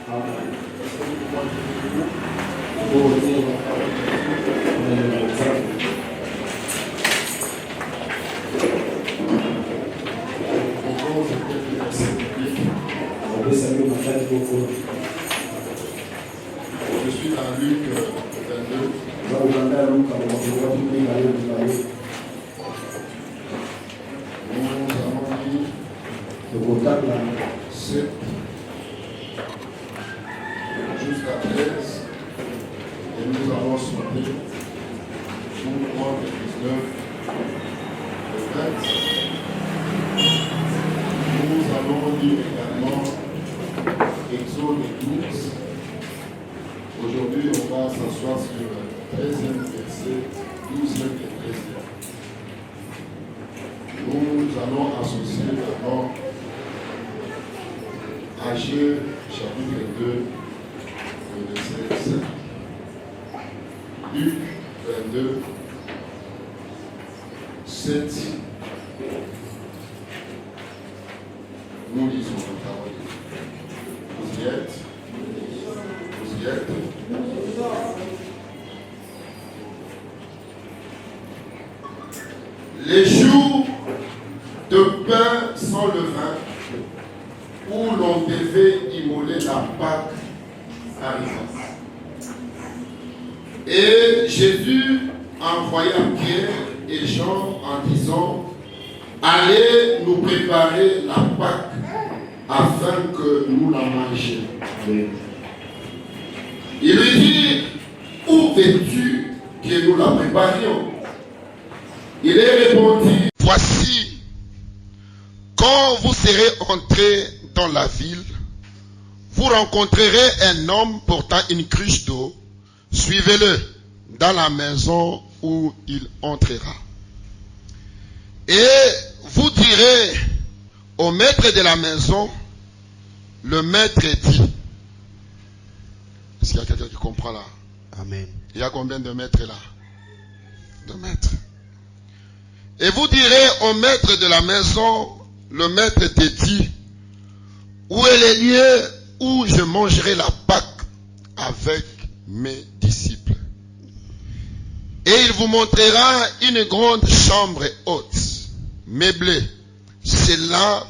Je suis dans Luc 22. Nous allons lire 7 jusqu'à 13 et nous allons sauter sur 3, 19 et 20. Nous allons lire également Exode 12. Aujourd'hui, on va s'asseoir sur le 13e verset, 12e et 13e. Nous allons associer d'abord Agir chapitre 2, le verset 7. Luc 22, 7. Nous lisons la parole de Dieu. Vous y êtes? Vous y êtes? Les jours de pain sans levain, où l'on devait immoler la Pâque arriva. Et Jésus envoya Pierre et Jean en disant: allez nous préparer la Pâque afin que nous la mangions. Il lui dit: où veux-tu que nous la préparions? Il lui répondit: voici, quand vous serez entrés dans la ville, vous rencontrerez un homme portant une cruche d'eau. Suivez-le dans la maison où il entrera. Et vous direz au maître de la maison: le maître dit. Est-ce qu'il y a quelqu'un qui comprend là? Amen. Il y a combien de maîtres là? De maîtres. Et vous direz au maître de la maison: le maître te dit, où est le lieu où je mangerai la Pâque avec mes disciples? Et il vous montrera une grande chambre haute, meublée. C'est là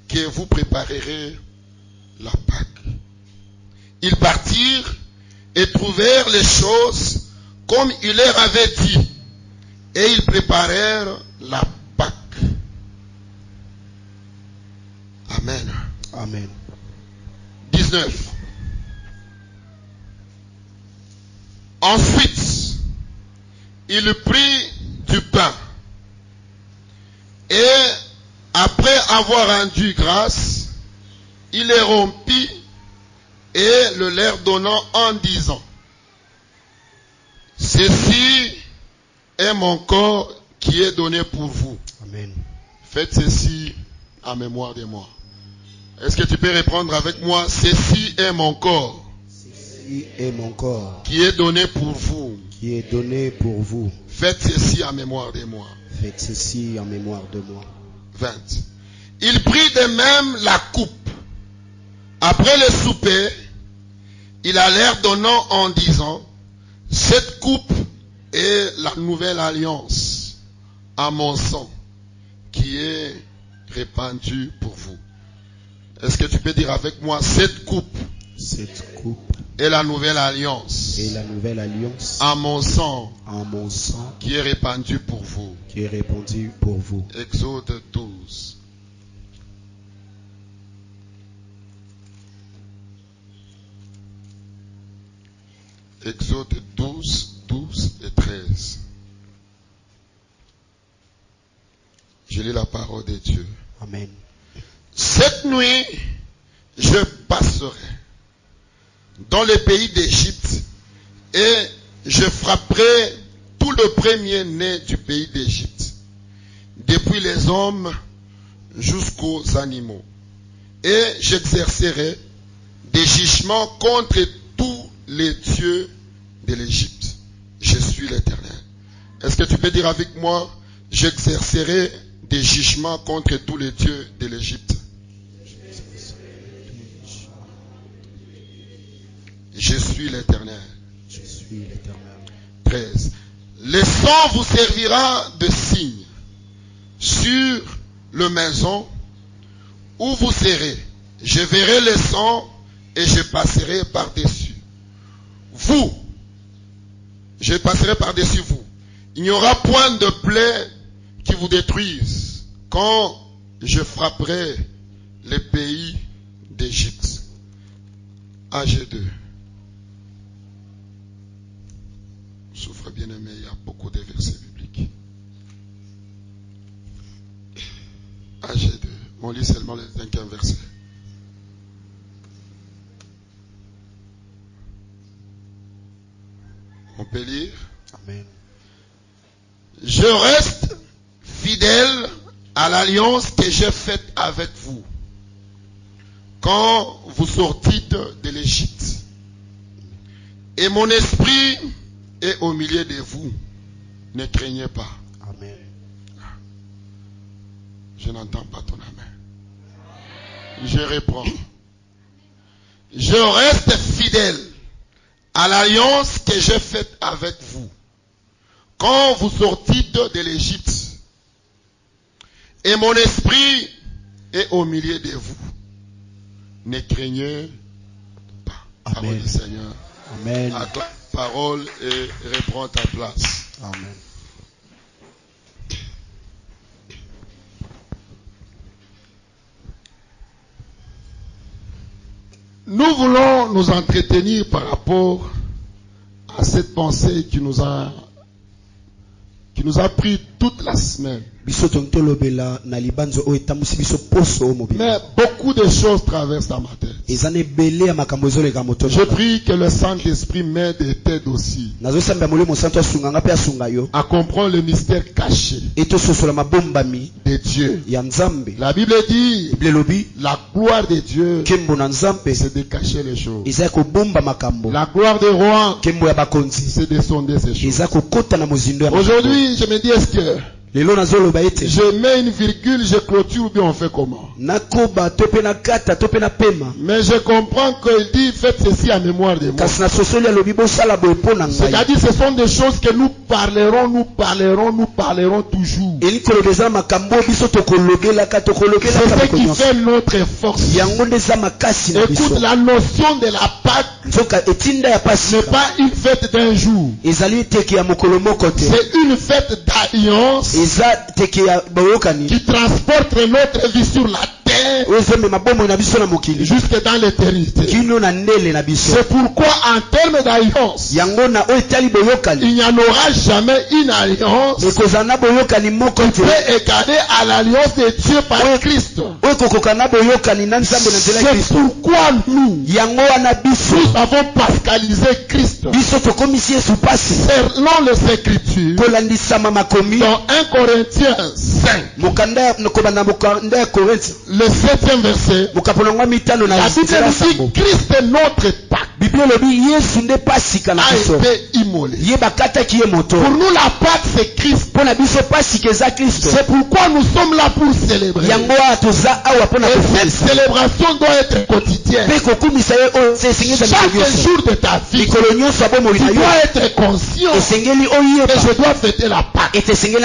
que vous préparerez la Pâque. Ils partirent et trouvèrent les choses comme il leur avait dit. Et ils préparèrent la Pâque. Amen. Amen. 19. Ensuite, il prit du pain et après avoir rendu grâce, il les rompit et le leur donnant en disant: ceci est mon corps qui est donné pour vous. Amen. Faites ceci en mémoire de moi. Est-ce que tu peux répondre avec moi? Ceci est mon corps. Ceci est mon corps Qui est donné pour vous. qui est donné pour vous. Faites ceci en mémoire de moi. Faites ceci en mémoire de moi. 20. Il prit de même la coupe. Après le souper, il a l'air donnant en disant: cette coupe est la nouvelle alliance à mon sang qui est répandue pour vous. Est-ce que tu peux dire avec moi: cette coupe est la nouvelle alliance et la nouvelle alliance à mon sang qui est répandu pour vous. Exode 12. Exode 12, 12 et 13. Je lis la parole de Dieu. Amen. Cette nuit, je passerai dans le pays d'Égypte et je frapperai tout le premier-né du pays d'Égypte, depuis les hommes jusqu'aux animaux. Et j'exercerai des jugements contre tous les dieux de l'Égypte. Je suis l'Éternel. Est-ce que tu peux dire avec moi: j'exercerai des jugements contre tous les dieux de l'Égypte? Je suis l'Éternel. Je suis l'Éternel. 13. Le sang vous servira de signe sur le maison où vous serez. Je verrai le sang et je passerai par-dessus vous. Je passerai par-dessus vous. Il n'y aura point de plaie qui vous détruise quand je frapperai les pays d'Égypte. AG2. Souffre bien-aimé, il y a beaucoup de versets bibliques. AG2. On lit seulement le 5e verset. On peut lire. Amen. Je reste fidèle à l'alliance que j'ai faite avec vous quand vous sortîtes de l'Égypte. Et mon esprit est au milieu de vous. Ne craignez pas. Amen. Je n'entends pas ton amen. Je réponds. Je reste fidèle à l'alliance que j'ai faite avec vous quand vous sortîtes de l'Égypte. Et mon esprit est au milieu de vous. Ne craignez pas. Amen. Parole du Seigneur. Amen. Acclame la parole et reprends ta place. Amen. Nous voulons nous entretenir par rapport à cette pensée qui nous a pris toute la semaine. Mais beaucoup de choses traversent dans ma tête. Je prie que le Saint-Esprit m'aide et t'aide aussi à comprendre le mystère caché de Dieu. La Bible dit la gloire de Dieu, c'est de cacher les choses. La gloire des rois, c'est de sonder ces choses. Aujourd'hui, je me dis, est-ce que je mets une virgule, je clôture ou bien on fait comment? Mais je comprends qu'il dit faites ceci en mémoire de moi. C'est-à-dire ce sont des choses que nous parlerons toujours. C'est ce qui fait notre force. Écoute, la notion de la Pâque n'est pas une fête d'un jour. C'est une fête d'alliance qui transporte notre vie sur la terre jusque dans l'éternité. C'est pourquoi en termes d'alliance, il n'y en aura jamais une alliance qui peut égaler à l'alliance de Dieu par Christ. C'est pourquoi nous avons pascalisé Christ selon les Écritures dans 1 Corinthiens 5 le 7e verset. La Bible dit Christ est notre Pâque a été immolé. Pour nous la Pâque c'est Christ. C'est pourquoi nous sommes là pour célébrer. Et cette célébration doit être quotidienne. Chaque jour de ta vie, tu dois être conscient que je dois fêter la Pâque. Et celle-ci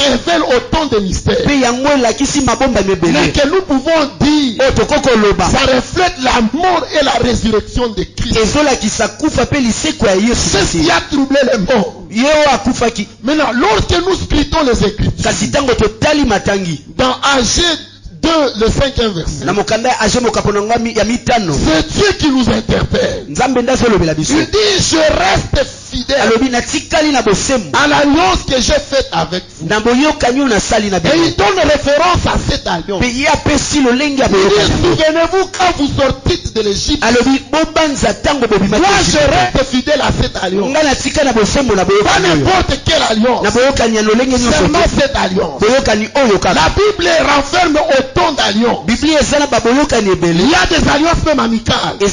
révèle autant de mystères. Mais que nous pouvons dire, ça reflète la mort et la résurrection de Christ. C'est ce qui a troublé les morts. Maintenant, lorsque nous scrutons les Écritures, dans AG 2, le 5e verset, c'est Dieu qui nous interpelle. Il dit, je reste fidèle à l'alliance que j'ai faite avec vous. Et il donne référence à cette alliance. Il dit, souvenez-vous quand vous sortîtes de l'Égypte, moi je reste fidèle à cette alliance. Pas n'importe quelle alliance, seulement cette alliance. La Bible renferme autant d'alliances. Il y a des alliances même amicales. Il y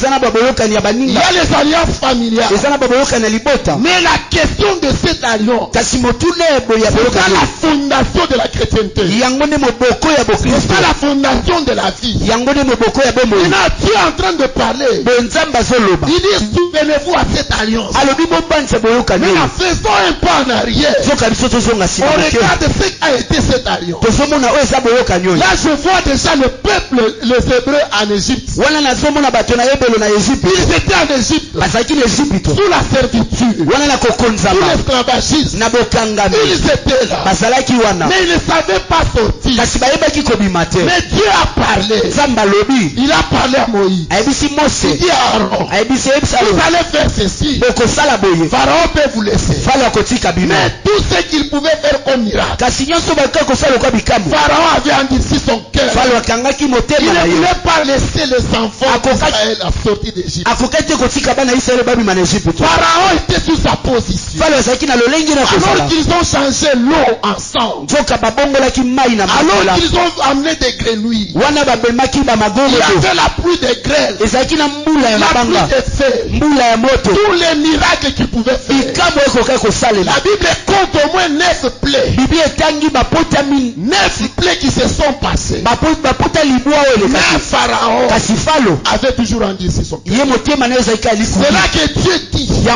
a les alliances familiales. Mais la question de cette alliance, c'est dans la fondation de la chrétienté. C'est ça la fondation de la vie. Maintenant, Dieu est en train de parler. Il dit, souvenez-vous à cette alliance. Maintenant, faisons un pas en arrière. On regarde ce qu'a été cette alliance. Là, je vois déjà le peuple, les Hébreux en Égypte. Ils étaient en Égypte. Sous la servitude. Sous l'esclavagisme. Ils étaient là. Mais ils ne savaient pas sortir. Mais Dieu a parlé. Il a parlé à Moïse. Il dit à Aaron, vous allez faire ceci. Pharaon peut vous laisser. Mais tout ce qu'il pouvait faire comme miracle, Pharaon avait endurci son cœur. Il ne voulait pas laisser les enfants d'Israël à sortir d'Égypte. Pharaon était sous sa position. Alors qu'ils ont changé l'eau ensemble. Alors qu'ils ont amené des grenouilles. Il y avait la pluie de grêle. La pluie de feu. Tous les miracles qu'ils pouvaient faire. La Bible compte au moins 9 plaies. 9 plaies qui se sont passées. Mais Pharaon avait toujours endurci son cœur. C'est là que Dieu dit, je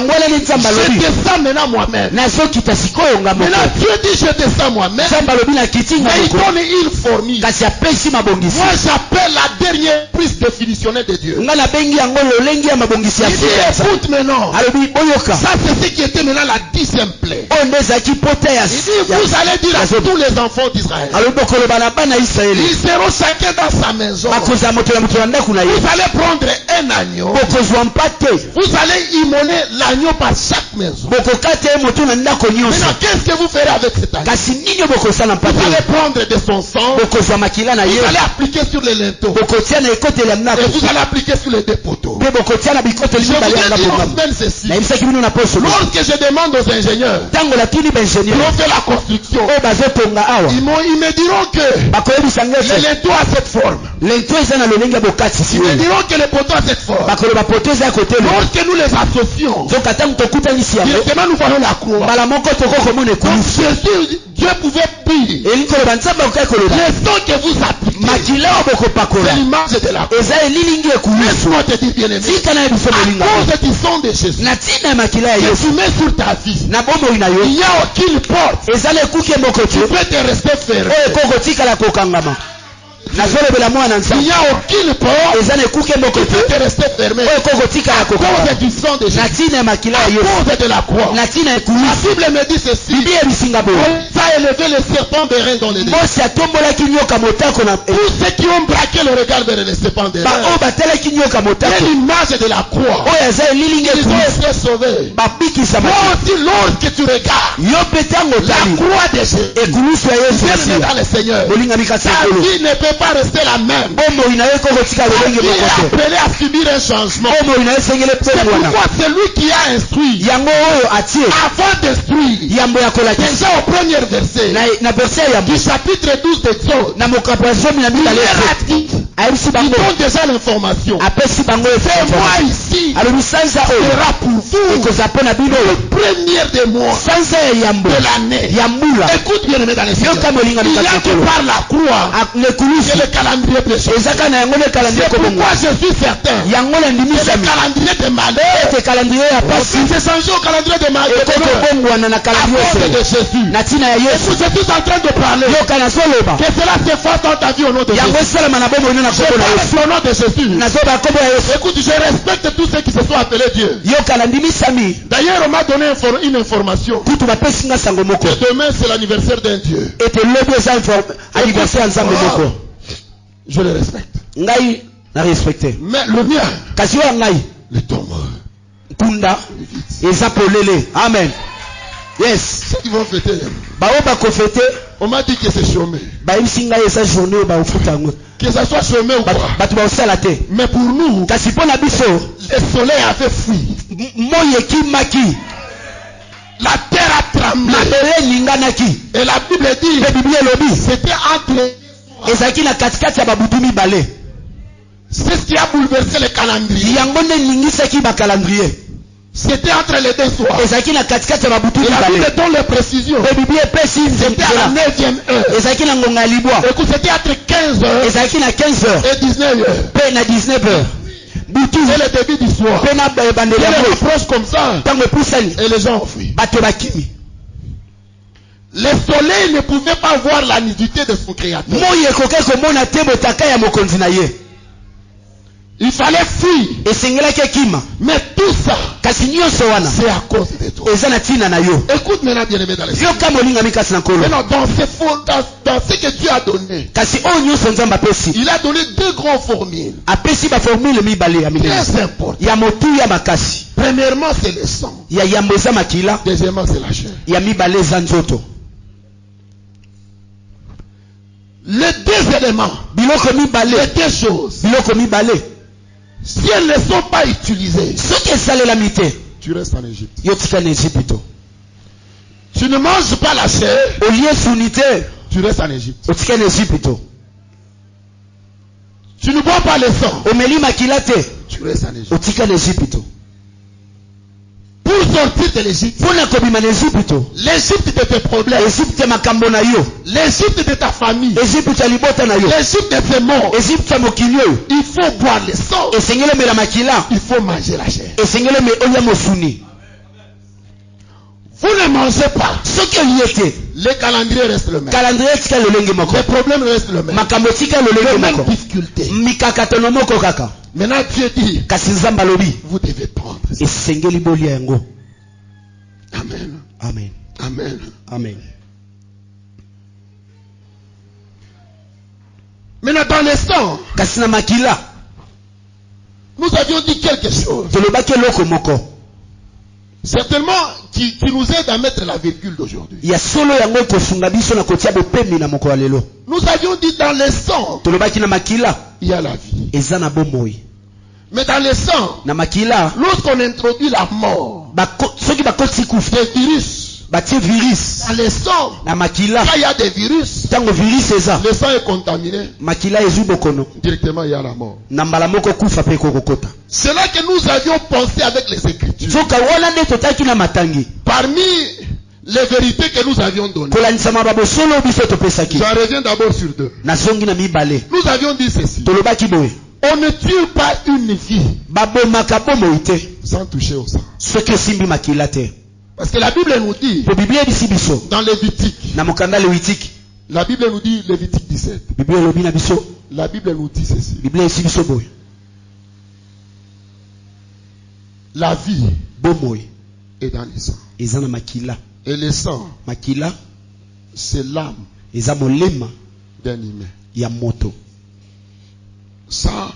descends maintenant moi-même. Maintenant Dieu dit, je descends moi-même. Mais il donne une formule. Moi j'appelle la dernière prise définitionnelle de Dieu. Il dit, écoute maintenant. Ça c'est ce qui était maintenant la 10e plaie. Il dit, vous allez dire à tous les enfants d'Israël. Ils seront chacun dans sa maison. Vous allez prendre un agneau. Vous allez immoler l'agneau par chaque maison. Maintenant, qu'est-ce que vous ferez avec cet agneau? Vous allez prendre de son sang. Vous allez appliquer sur les linteaux. Et vous allez appliquer sur les deux poteaux. Je voudrais dire aux semaines ceci. Lorsque je demande aux ingénieurs qui ont fait la construction, ils me diront que le linteau a cette forme. Ils me diront que le poteau a cette forme. Lorsque nous les associons, directement nous voyons la croix. Donc Jésus, Dieu pouvait dire, le sang que vous appliquez, c'est l'image de la croix. Laisse-moi te dire, bien aimé, à cause du sang de Jésus, que tu mets sur ta vie, il n'y a aucune porte qui peut te rester fermée. Il n'y a aucune porte qui peut te rester fermée à cause du sang de Jésus, à cause de la croix. La Bible me dit ceci. Moïse a élevé le serpent d'airain dans les désert. Tous ceux qui ont braqué le regard vers le serpent d'airain, c'est l'image de la croix. Ils ont été sauvés. Moi aussi, lorsque tu regardes la croix de Jésus, bien dans le Seigneur, ta vie ne peut pas rester la même. Ta vie est appelée à subir un changement. C'est pourquoi celui qui a instruit avant d'instruire, déjà au premier verset du chapitre 12 d'Exode, il donne déjà l'information. C'est moi ici sera pour vous le premier des mois de l'année. Écoute bien aimé dans les Seigneur, il y a que par la croix que le calendrier péché. C'est pourquoi je suis certain que le calendrier de malheur peut changer au calendrier de malheur à cause de Jésus. Et vous êtes tous en train de parler que cela se fasse dans ta vie au nom de Jésus. Je parle au nom de Jésus. Écoute, je respecte tous ceux qui se sont appelés Dieu. D'ailleurs, on m'a donné une information que demain c'est l'anniversaire d'un Dieu. Je le respecte. Mais le mien, le tombe. Amen. Yes. Ceux qui vont fêter, on m'a dit que c'est chômé. Que ça soit chômé ou pas. Mais pour nous, le soleil avait fui. La terre a tremblé. Et la Bible dit, c'était entre. C'est ce qui a bouleversé le calendrier. C'était entre les deux soirs. ezalaki na katikati ya babutu Et la Bible mibale donne les précisions. mpe biblia epesi C'était à la 9e heure. ezalaki na ngonga ya libwa Écoute, c'était entre 15h ezalaki na 15h et 19h. mpe na 19h butu C'est le début du soir. mpe na ebandeli Il ya y a moi une approche comme ça. ntango epusani Et les gens ont fui. bato bakimi Le soleil ne pouvait pas voir la nudité de son créateur. moi ekoki komona te botaka ya mokonzi na ye Il fallait fuir. esengelaki ekima Mais tout ça, kasi nyonso wana c'est à cause de toi. eza na ntina na yo Écoute maintenant, bien-aimé dans les yoka molingami kasi na nkolo Maintenant, dans ce que Dieu a donné, kasi oyo nyonso nzambe apesi il a donné deux grandes formules. apesi baformule mibale ya minene Très importantes. ya motuya makasi Premièrement, c'est le sang. ya yambo eza makila Deuxièmement, c'est la chair. ya mibale eza nzoto Les deux éléments, biloko mibale les deux choses, biloko mibale si elles ne sont pas utilisées, soki esalelami te tu restes en Égypte. yo tika na Ejipito Tu ne manges pas la chair, olie suni te tu restes en Égypte. otika na Ejipito Tu ne bois pas le sang, omeli makila te tu restes en Égypte. otika na Ejipito Pour sortir de l'Égypte, mpona kobima na Ejipito l'Égypte de tes problèmes, Ejipito ya makambo na yo l'Égypte de ta famille, Ejipito ya libota na yo l'Égypte de tes morts, Ejipito ya mokili oyo il faut boire le sang, esengeli omela makila il faut manger la chair. esengeli olia mosuni Vous ne mangez pas, soki olie te le calendrier reste le même. calendrier etika lolenge moko Les problèmes restent le même. makambo etika Les lolenge mêmes moko difficultés. mikakatono moko kaka Maintenant, Dieu dit, kasi nzambe alobi vous devez prendre ça. esengeli bolia yango Amen. amen Amen. amen Maintenant, dans le sang, kasi na makila nous avions dit quelque chose. tolobaki eloko moko Certainement, qui nous aide à mettre la virgule d'aujourd'hui. ya solo yango kosunga biso na kotia bopemi na moko ya lelo Nous avions dit dans le sang, tolobaki na makila il y a la vie. eza na bomoi Mais dans le sang, na makila lorsqu'on introduit la mort, soki bakoti kufa des virus, batie virus dans le sang, na makila quand il y a des virus, ntango virus eza le sang est contaminé, makila ezwi bokono directement il y a la mort. na mbala moko kufa mpe kokokota C'est là que nous avions pensé avec les Écritures. nzoka wana nde totaki na matangi Parmi les vérités que nous avions données, kolanisama babosolo biso topesaki j'en reviens d'abord sur deux. nazongi na mibale Nous avions dit ceci. tolobaki boye On ne tue pas une vie babomaka bomoi te sans toucher au sang. soki osimbi makila te Parce que la Bible nous dit, po biblia ebisi biso dans Lévitique, na mokanda lewitiki la Bible nous dit, Lévitique 17, biblia elobi na biso la Bible nous dit ceci. biblia esi biso boye La vie bomoi est dans le sang. eza na makila Et le sang, makila c'est l'âme eza molema d'un humain. ya moto Ça,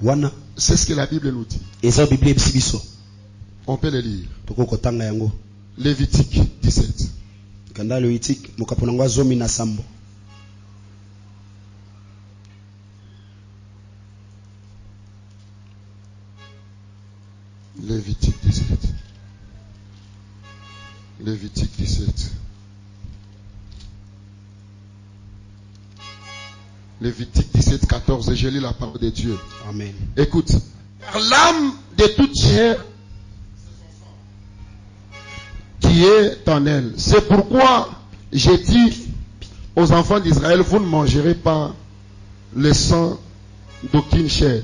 wana c'est ce que la Bible nous dit. eza oyo biblia ebisi biso On peut le lire. tokoki kotanga yango Lévitique 17. kanda lewitiki mokapo nango azomi na sambo Lévitique 17. Lévitique 17. Lévitique 17, 14. Je lis la parole de Dieu. amen Écoute. Car l'âme de toute chair qui est en elle. C'est pourquoi j'ai dit aux enfants d'Israël, vous ne mangerez pas le sang d'aucune chair.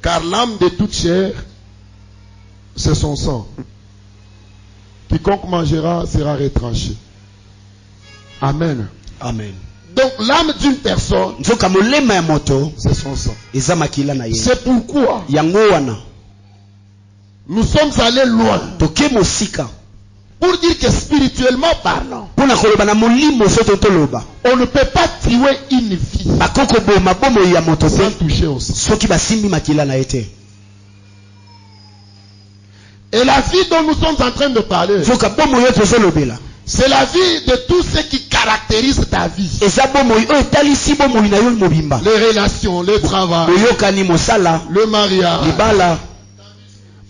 Car l'âme de toute chair, c'est son sang. Quiconque mangera sera retranché. Amen. amen Donc l'âme d'une personne, nzoka molema ya moto c'est son sang. eza makila na ye C'est pourquoi yango wana nous sommes allés loin toke mosika pour dire que spirituellement parlant, mpona koloba na molimo soto toloba on ne peut pas tuer une vie bakoki koboma bomoi ya moto sans te toucher au sang. soki basimbi makila na ye te Et la vie dont nous sommes en train de parler, nzoka bomoi oyo tozolobela c'est la vie de tout ce qui caractérise ta vie. eza bomoi oyo etalisi bomoi na yo mobimba Les relations, le travail, boyokani mosala le mariage. libala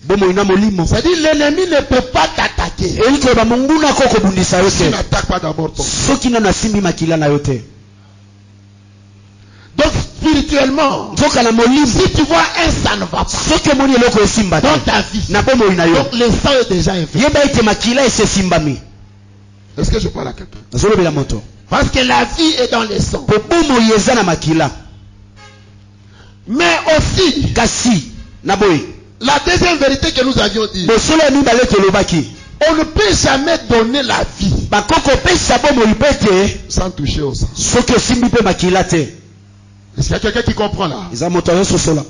bomoi na molimo C'est-à-dire l'ennemi ne peut pas t'attaquer. eli koloba monguna ko kobundisa yo Tu te n'attaques pas d'abord ton. soki nano asimbi makila na yo te Donc spirituellement, nzoka na molimo si tu vois un ça ne va pas soki omoni eloko esimba te dans ta vie, na bomoi na yo donc le sang est déjà infecté. yeba ete makila esesimbami. Est-ce que je parle à quelqu'un? nazolobela moto Parce que la vie est dans le sang. po bomoi eza na makila. Mais aussi, kasi na boye la deuxième vérité que nous avions dit, bosolo ya mibale tolobaki on ne peut jamais donner la vie bakoko opesa bomoi mpe te sans toucher au sang. soki osimbi mpe makila te. Est-ce qu'il y a quelqu'un qui comprend là? eza moto azososola.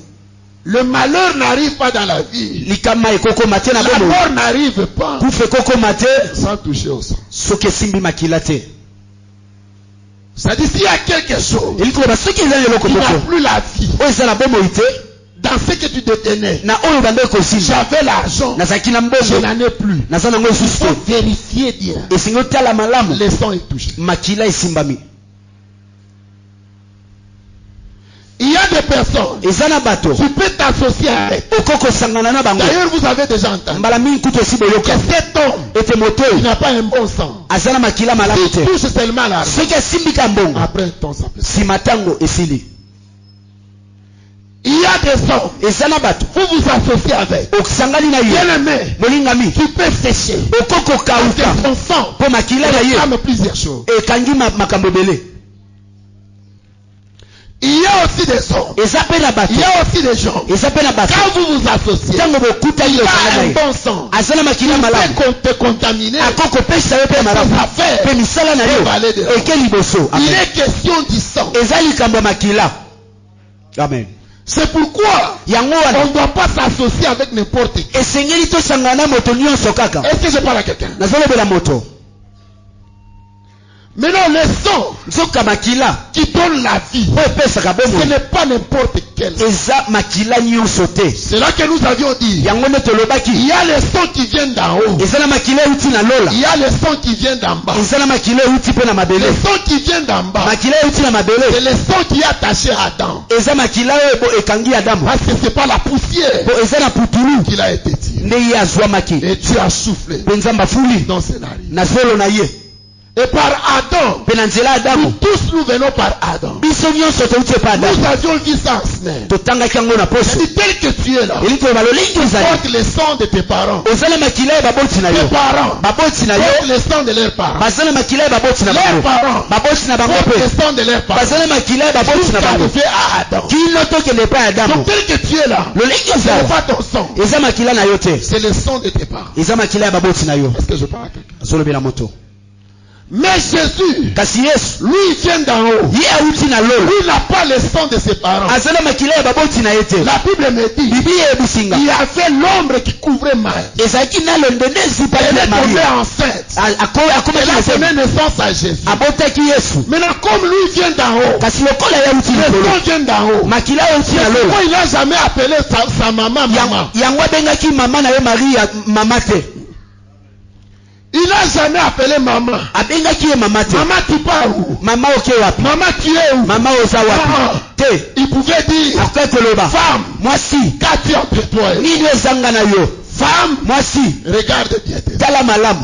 Le malheur n'arrive pas dans la vie. likama ekokoma te na La bomoi mort n'arrive pas kufa ekokoma te sans toucher au sang. soki esimbi makila te. C'est-à-dire s'il y a quelque chose eli koloba soki eza eloko qui n'a moko plus la vie oyo eza na bomoi te dans ce que tu détenais, na oyo banda ekosimba j'avais l'argent, nazalaki na je mbongo n'en ai plus. naza nango Il lisusu faut te vérifier bien. esengi otala malamu Le sang est touché. makila esimbami. Il y a des personnes, eza na bato tu peux t'associer avec. okoki kosangana na bango D'ailleurs, vous avez déjà entendu mbala mingi kutu esi que boyoka cet homme ete moto qui oyo n'a pas un bon sang, aza na makila malamu s'il te touche seulement l'argent, soki asimbika mbongo après un temps, ça peut se. nsima ntango esili. Il y a des hommes, eza na bato vous vous associez avec. okisangani na Bien ye aimé, molingami tu peux sécher. okoki Parce que kokauka ton sang mpo makila na ye réclame plusieurs choses. ekangi makambo ebele. Il y a aussi des hommes, eza mpe na bato il y a aussi des gens, eza mpe na bato quand vous vous associez, ntango bokutani il a osanga na un ye bon sang, aza na makila il malamu peut te contaminer. akoki kopesa yo mpe malamu Ses affaires mpe misala na peuvent aller yo dehors. eke liboso. Il Amen. est question du sang. eza likambo ya makila. Amen. C'est pourquoi yango on wana ne doit pas s'associer avec n'importe qui. esengeli tosangana na moto nyonso kaka. Est-ce que je parle à quelqu'un? nazolobela moto Maintenant, le sang nzoka makila qui donne la vie, oyo epesaka ce bomoi n'est pas n'importe quel. eza makila nyonso te. C'est là que nous avions dit, yango nde il tolobaki y a le sang qui vient d'en haut, eza na makila euti na lola, il y a le sang qui vient d'en bas. eza na makila euti mpe na Le mabele. sang qui vient d'en bas, makila euti na c'est mabele le sang qui est attaché à Adam. eza makila oyo bo ekangi adamu Parce que c'est pas la poussière bo eza na putulu qu'il a été tiré. nde ye azwamaki Et Dieu a soufflé mpe nzambe afuli dans ce scénario. na zolo na ye Et par Adam, mpe na nzela ya nous adamu tous nous venons par Adam. biso nyonso touti epa adamu Nous avions vu ça en semaine. totangaki yango na poso C'est tel que tu es là. eli koloba lolenge ozali Porte le sang de tes parents. oza na makila ya baboti na Tes yo parents baboti na yo portent le sang de leurs parents. baza na makila ya baboti na Leurs bango parents baboti na bango portent le mpe sang de leurs parents. baza na makila ya baboti na Jusqu'à bango arriver à Adam. kino tokende epai ya adamu Donc tel que tu es là, lolenge ce n'est ozala pas ton sang. eza makila na yo te C'est le sang de tes parents. eza makila ya baboti na yo. Est-ce que je parle à quelqu'un? azolobela moto Mais Jésus, kasi yesu lui, il vient d'en haut. ye auti na lola Lui n'a pas le sang de ses parents. aza na makila ya baboti na ye te. La Bible me dit, biblia eyebisinga il y avait l'ombre qui couvrait Marie. ezalaki nalo ndende Elle ezipaki est na tombée maria enceinte. A- ako- Elle akomaki a na donné sema naissance à Jésus. abotaki yesu Maintenant, comme lui vient d'en haut, kasi lokola ye auti le likolo sang vient d'en haut. makila ye auti na C'est lola pourquoi il n'a jamais appelé sa maman maman. yango abengaki mama na ye maria mama te Il n'a jamais appelé maman. abengaki ye mama te. Maman, tu pars où? mama oke wapi Maman, tu es où? mama oza wapi te. Il pouvait dire, akoki koloba femme, mwasi qu'as-tu entre toi? nini ezanga na yo Femme, mwasi regarde bien. tala malamu.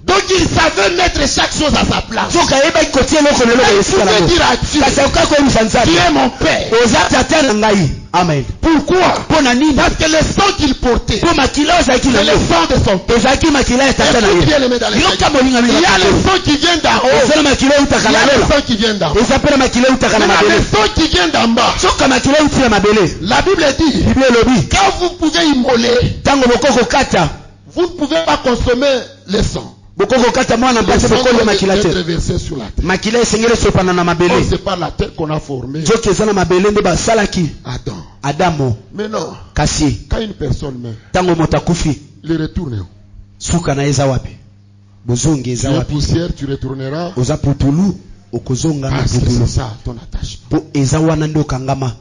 Donc il savait mettre chaque chose à sa place. soki ayebaki kotia eloko na eloko Il esika pouvait nango dire à Dieu, kasi akoki koyebisa tu nzambe es mon père. oza tata na ngai. amen. Pourquoi? mpo na nini? Parce que le sang qu'il portait, mpo makila oyo ezalaki na c'est le yo sang de son père. ezalaki makila ya tata na Écoute bien ye. les mains dans les yoka mains. molinga Il y a mikakalo le sang qui vient d'en haut. eza na makila eutaka Il y na a le lola sang qui vient d'en haut. eza mpe na makila eutaka na Maintenant, le mabele. sang qui vient d'en bas. soka makila euti na mabele La Bible dit, biblia elobi quand vous pouvez immoler, ntango bokoki kokata vous ne pouvez pas consommer le sang. bokoki kokata mwana Le mpasi sang bokolia doit makila être te. versé sur la terre. makila esengeli esopana na Oh, mabele c'est par la terre qu'on a formé nzoki eza na mabele nde basalaki Adam. adamu. Mais non, kasi quand une personne meurt, ntango moto akufi il retourne où? suka na ye eza wapi? bozongi Tu eza es wapi? poussière, tu retourneras. oza putulu okozonga na Parce que putulu c'est ça ton attachement. mpo eza wana nde okangama.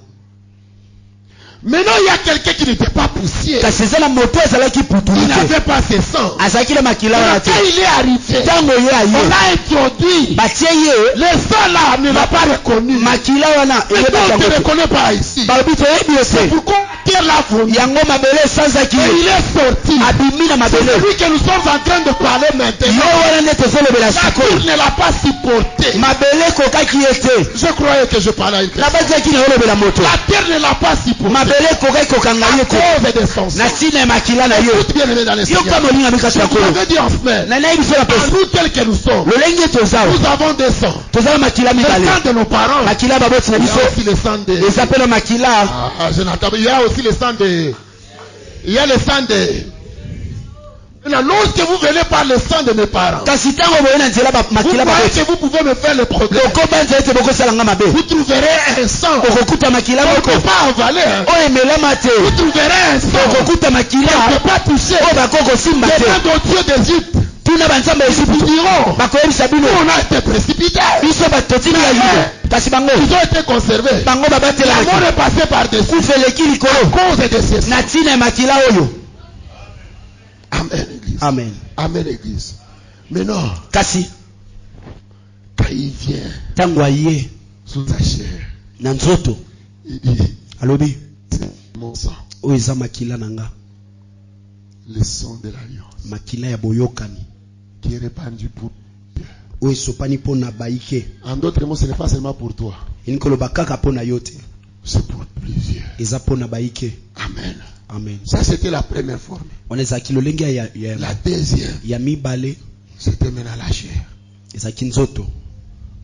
Maintenant, il y a quelqu'un qui n'était pas poussière. kasi eza na moto ezalaki putulu Il te n'avait pas ses sangs. azalaki na makila wana Quand te. il est arrivé, ntango ye on aye a introduit. batie ye Le sang là ne l'a pas reconnu. makila wana Mais eyebaki on ne yango te. reconnaît pas ici. balobi toyebi C'est ese pourquoi Pierre l'a vomi. yango mabele esanzaki Et il est sorti. abimi na C'est mabele celui que nous sommes en train de parler yo maintenant. wana nde tozolobela La sikoyo terre ne l'a pas supporté. mabele ekokaki ye te Je croyais que je parlais à une personne. nabatiaki na olobela moto La terre ne l'a pas supporté. mabele ekokaki kokanga ye À te cause de son sang. na ntina ya makila na yo Écoute bien aimé dans les yo Seigneur. kama olinga mikasi ya Je kolo t'avais dit en semaine. na nayebi biso na À pesa nous tels que nous sommes. lolenge toza Nous avons des sangs. toza na makila Le mibale sang de nos parents. makila ya baboti na Il y a biso aussi le sang de... eza mpe na makila je n'entends pas. Il y a aussi le sang de... Il y a le sang de... Maintenant, lorsque vous venez par le sang de mes parents, kasi ntango boye na nzela vous makila croyez baboti que vous pouvez me faire le progrès. okobanza ete bokosalanga mabe Vous trouverez un sang. okokuta makila On ne moko peut pas avaler. Hein. oyo emelama te Vous trouverez un sang. okokuta makila On ne peut pas toucher. oyo bakokosimba Les te mains de Dieu d'Égypte. tuna banzambe ya Ils Ejipito diront, bakoyebisa bino on a été précipités. biso batotini ya yuda kasi bango Ils ont été conservés. bango La babatelaki mort est passée par-dessus. kufa eleki À likolo cause de ces sangs. na ntina ya makila oyo Amen, Église. amen Amen, Église. Mais non, kasi quand il vient ntango aye sous sa chair, na nzoto il dit, alobi c'est mon sang, oyo eza makila na nga le sang de l'alliance, makila ya boyokani qui est répandu pour Dieu. oyo esopani mpo na baike En d'autres mots, ce n'est pas seulement pour toi, ini koloba kaka mpo na yo te c'est pour plusieurs. eza mpo na baike Amen. amen Ça, c'était la première forme. wana ezalaki lolenge La deuxième, ya mibale c'était maintenant la chair. ezalaki nzoto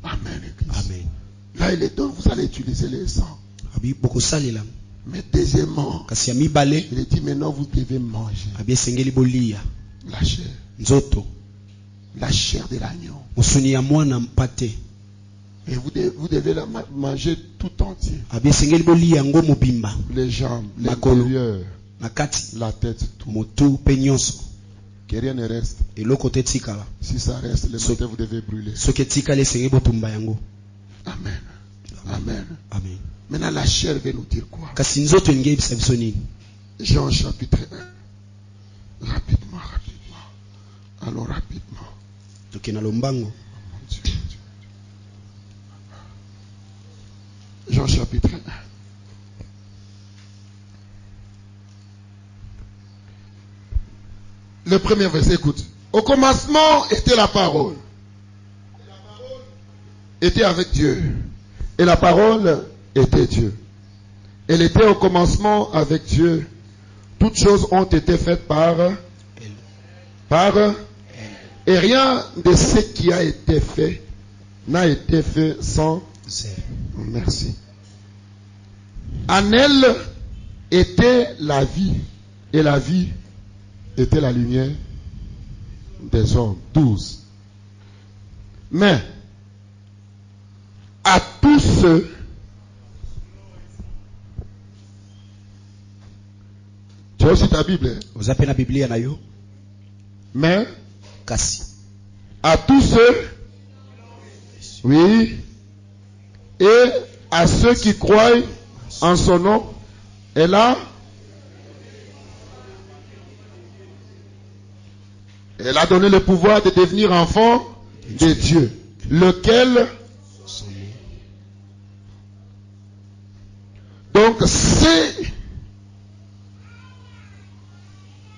Amen, Église. amen Là, il est temps, vous allez utiliser le sang. abi bokosalela Mais deuxièmement, kasi ya mibale il est dit, maintenant, vous devez manger abi esengeli bolia la chair. nzoto La chair de l'agneau. mosuni ya mwana mpate Et vous devez la manger tout entier. abi esengeli bolia yango mobimba Les jambes, Makolo. l'intérieur, na kati la tête, tout. motu mpe nyonso Que rien ne reste. eloko te etikala Si ça reste, le So- matin, vous devez brûler. soki etikali esengeli botumba yango Amen. Amen. amen Maintenant, la chair veut nous dire quoi? kasi nzoto elingi eyebisa biso nini Jean chapitre 1. Rapidement, rapidement. Allons rapidement. toke na lombango Mon Dieu, mon Dieu. Jean chapitre 1. Le premier verset, écoute. Au commencement était la parole. Et la parole était avec Dieu. Et la parole était Dieu. Elle était au commencement avec Dieu. Toutes choses ont été faites par et rien de ce qui a été fait n'a été fait sans. Merci. En elle était la vie, et la vie était la lumière des hommes. 12. Mais à tous ceux tu as aussi ta Bible, hein? oza mpe na biblia na yo Mais kasi à tous ceux, oui, et à ceux qui croient en son nom, elle a donné le pouvoir de devenir enfant de Dieu, lequel, donc ceux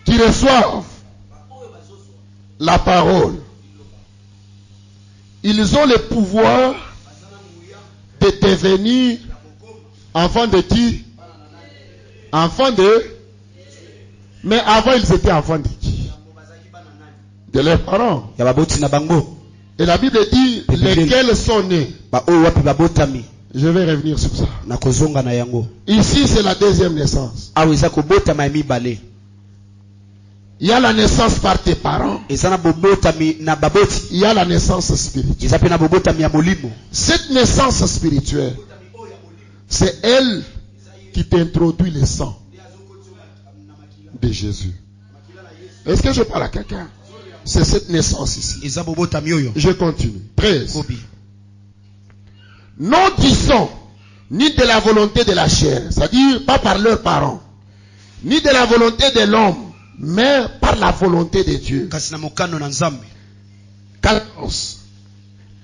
qui reçoivent la parole, ils ont le pouvoir de devenir enfants de qui? Enfants de... Mais avant ils étaient enfants de qui? De leurs parents. ya baboti na bango Et la Bible dit lesquels sont nés. baoyo wapi babotami Je vais revenir sur ça. na kozonga na yango Ici c'est la deuxième naissance. awa eza kobotama ya mibale Il y a la naissance par tes parents. eza na bobotami na baboti Il y a la naissance spirituelle. eza mpe na bobotami ya molimo Cette naissance spirituelle, c'est elle qui t'introduit le sang de Jésus. Est-ce que je parle à quelqu'un? C'est cette naissance ici. eza bobotami oyo Je continue. 13. kobi Non disons ni de la volonté de la chair, c'est-à-dire pas par leurs parents, ni de la volonté de l'homme, mais par la volonté de Dieu. kasi na mokano na nzambe 14.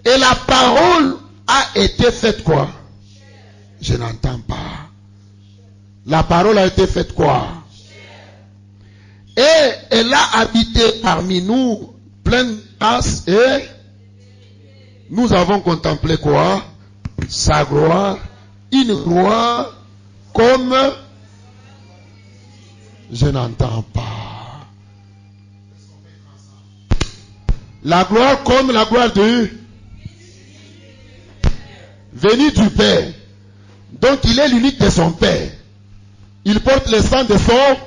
Et la parole a été faite quoi? Je n'entends pas. La parole a été faite quoi? Et elle a habité parmi nous, pleine de grâce, et nous avons contemplé quoi? Sa gloire, une gloire comme je n'entends pas. La gloire comme la gloire de venu du Père. Donc il est l'unique de son Père. Il porte le sang de son.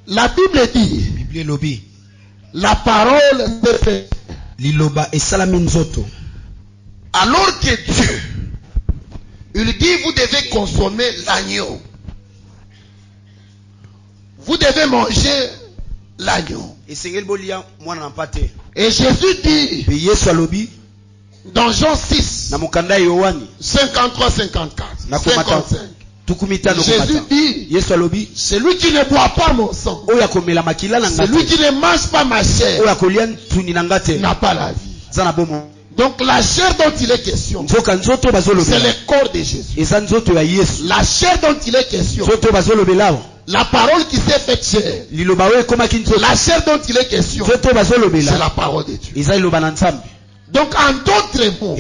La Bible dit, la parole s'est faite. Alors que Dieu, il dit, vous devez consommer l'agneau. Vous devez manger l'agneau. Et Jésus dit, dans Jean 6, 53-54, 55, Jésus dit, celui qui ne boit pas mon sang, celui qui ne mange pas ma chair, n'a pas la vie. Donc la chair dont il est question, c'est le corps de Jésus. La chair dont il est question, la parole qui s'est faite chair, la chair dont il est question, c'est la parole de Dieu. Donc en d'autres mots,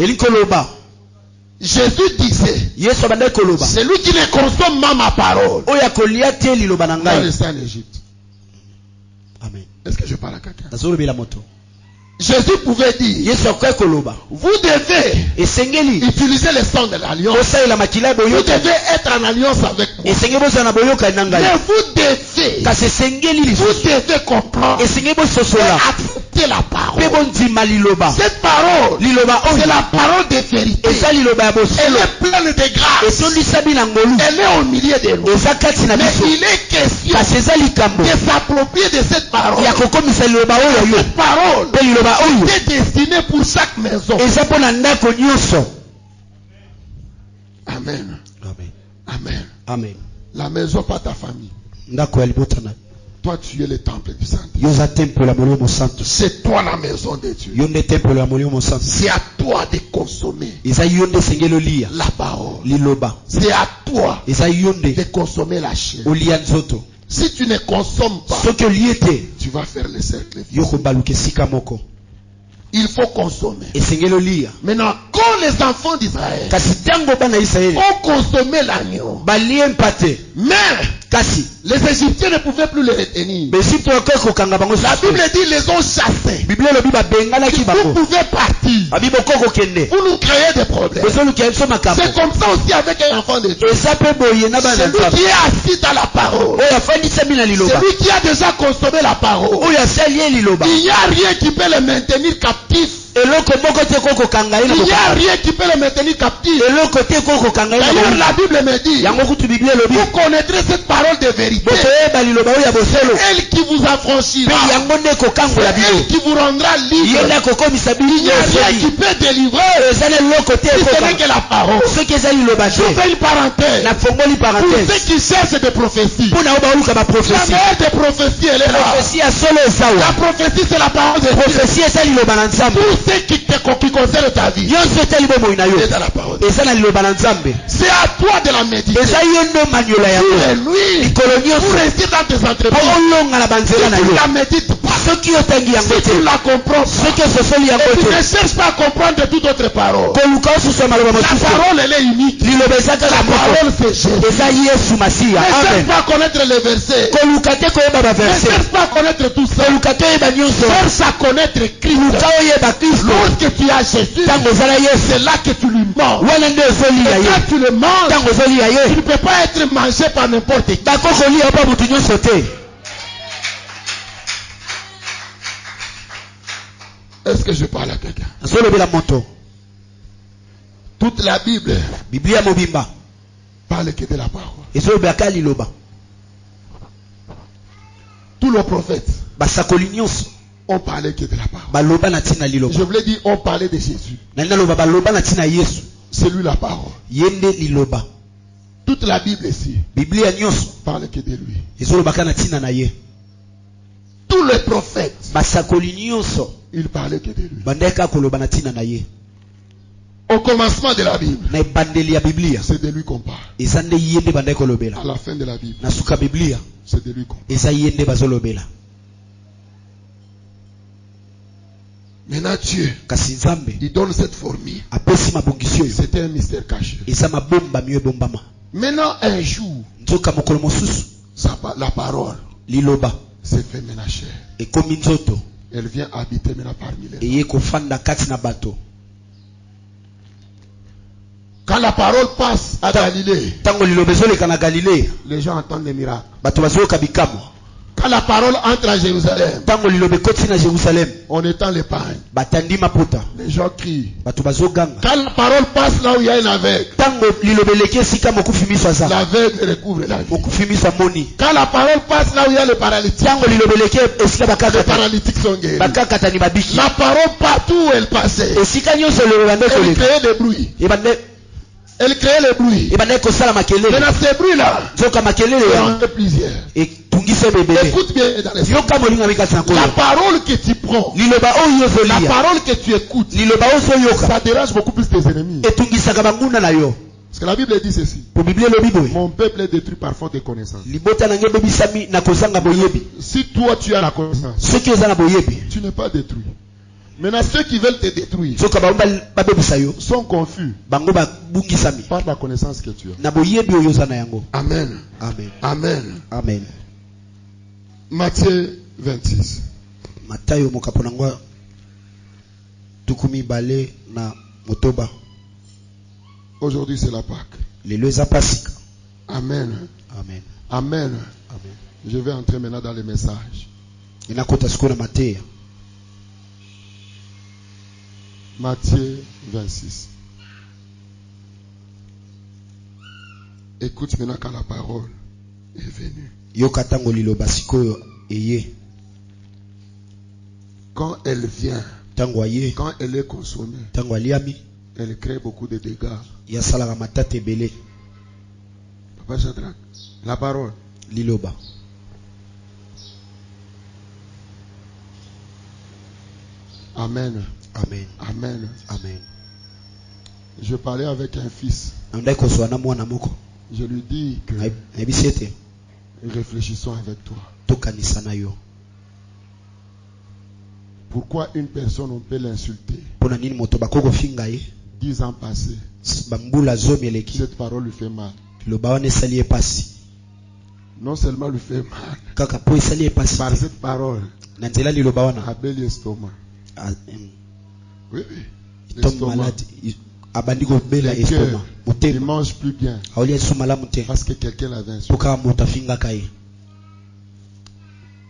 Jésus disait, celui qui ne consomme pas ma parole va rester en Égypte. Amen. Est-ce que je parle à quelqu'un? Jésus pouvait dire, vous devez utiliser le sang de l'alliance. Vous devez être en alliance avec moi. Mais vous devez comprendre et accepter la parole. Cette parole, c'est la parole de vérité. Elle est pleine de grâce. Elle est au milieu de nous. Mais il est question de s'approprier de cette parole. Cette parole est destinée pour chaque maison. Amen. Amen. Amen. La maison, pas ta famille. Toi, tu es le temple du Saint-Esprit. C'est toi la maison de Dieu. C'est à toi de consommer la parole. C'est à toi de consommer la chair. Si tu ne consommes pas, tu vas faire le cercle. Il faut consommer. Maintenant, quand les enfants d'Israël ont consommé l'agneau, mais les Égyptiens ne pouvaient plus les retenir. La Bible dit les ont chassés. Vous pouvez partir. Vous nous créez des problèmes. C'est comme ça aussi avec un enfant de Dieu. Celui qui est assis dans la parole, celui qui a déjà consommé la parole, il n'y a rien qui peut le maintenir captif. Il n'y a rien qui peut le maintenir captif. D'ailleurs, la Bible me dit, vous connaîtrez cette parole de vérité. Elle qui vous affranchira. Elle qui vous rendra libre. Il n'y a rien qui peut délivrer. Si ce n'est que la parole. Je fais une parenthèse. Pour ceux qui cherchent des prophéties. La meilleure des prophéties, elle est là. La prophétie, c'est la parole de Dieu. Ceux qui concernent ta vie, c'est dans la parole. C'est à toi de la méditer. Et lui, pour rester dans tes entreprises, si tu la médites pas, si tu la comprends pas, et tu ne cherches pas à comprendre toute autre parole, la parole elle est unique. La parole c'est Jésus. Ne cherche pas à connaître les versets. Ne cherche pas à connaître tout ça. Cherche à connaître Christ. Lorsque tu as Jésus, c'est là que tu lui manges. Et quand tu le manges, tu ne peux pas être mangé par n'importe qui. Est-ce que je parle à quelqu'un? Toute la Bible parle que de la parole. Tous les prophètes on parlait que de la parole. Je voulais dire, on parlait de Jésus. C'est lui la parole. Toute la Bible ici parle que de lui. Tous les prophètes, ils parlaient que de lui. Au commencement de la Bible, na ebandeli ya Biblia c'est de lui qu'on parle. eza nde yende bandai kolobela. À la fin de la Bible, Na suka Biblia c'est de lui qu'on parle. eza yende bazolobela. Maintenant Dieu, Kasi Nzambe il donne cette formule. apesi mabongisio yo. C'était un mystère caché. Eza mabomba miyo ebombama. Maintenant un jour, Nzoka mokolo mosusu la parole liloba s'est fait ménagère. ekomi nzoto Elle vient habiter maintenant parmi les hommes. eye kofanda kati na bato. Quand la parole passe à Galilée, Tango liloba ezoleka na Galilée les gens entendent des miracles. bato bazoyoka bikamwa. Quand la parole entre à Jérusalem, Tango liloba ekoti na Jerusalem on étend l'épargne. batandi maputa Les gens crient. bato bazoganga. Quand la parole passe là où il y a un aveugle, Tango liloba eleki esika mokufi miso aza l'aveugle recouvre la vie. mokufi miso amoni. Quand la parole passe là où il y a le paralytique, Tango liloba eleki esika les bakakata paralytiques sont guéris. bakakatani babiki. La parole partout où elle passait, Esika nyonso liloba bande elle koleka créait des bruits. ebande Elle créait les bruits. ebande kosala makelele. Maintenant ces bruits-là, Nzoka makelele il y ya en a plusieurs. etungisa ebebele. Écoute bien dans les Yoka molinga mikati na La kolo. parole que tu prends, Liloba oyo la ozolia parole que tu écoutes, liloba ozoyoka ça dérange beaucoup plus tes ennemis. etungisaka banguna na yo. Parce que la Bible dit ceci. Po Biblia elobi boye Mon peuple est détruit par faute de connaissance. libota na ngai ebebisami na kozanga boyebi. Si toi tu as la connaissance, Soki oza na boyebi tu n'es pas détruit. Maintenant ceux qui veulent te détruire nzoka bango babebisa yo sont confus bango babungisami par la connaissance que tu as. na boyebi oyo oza na yango. Amen. Amen. Amen. Amen. Matthieu 26. Matayo mokapo na ngwa tukumi bale na motoba. Aujourd'hui c'est la Pâque. Lelo eza Pasika. Amen. Amen. Amen. Amen. Je vais entrer maintenant dans les messages. Inakota siku na Mateya. Matthieu 26. Écoute maintenant quand la parole est venue. Yoka tango liloba sikoyo eye. Quand elle vient, Tango aye quand elle est consommée, tango aliami elle crée beaucoup de dégâts. yasalaka matata ebele. Papa Shadrach, la parole. Liloba. Amen. Amen. Amen. Amen. Je parlais avec un fils. Andai kozwa na mwana moko. Je lui dis que Nayebisi ete réfléchissons avec toi. tokanisa na yo. Pourquoi une personne on peut l'insulter? Pona nini moto bakoko finga ye 10 ans passés, bambula zomi eleki cette parole lui fait mal. liloba wana esali ye pasi Non seulement lui fait mal, kaka po esali ye pasi par cette parole, na nzela liloba wana abeli l'estomac. Oui, oui. tombe L'estomac. malade abandi kobela Le cœur, estoma il motema mange plus bien aolia lisu malamu te parce que quelqu'un l'avait insulté. po kaka moto afingaka ye.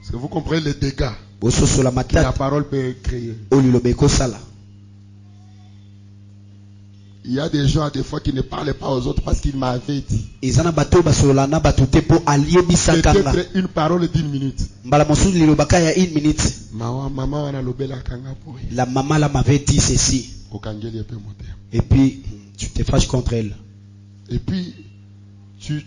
Est-ce que vous comprenez les dégâts bososola que la matata parole peut créer? oyo liloba ekosala. Il y a des gens des fois qui ne parlent pas aux autres parce qu'ils m'avaient dit. eza na bato oyo basolola na bato te mpo aliebisaka nga Peut-être une parole d'1 minute. mbala mosusu lilobaka ya 1 minute. Maman wana lobela kanga boy. La maman là m'avait dit ceci Okangeli epe moteur. et puis tu te fâches contre elle. Et puis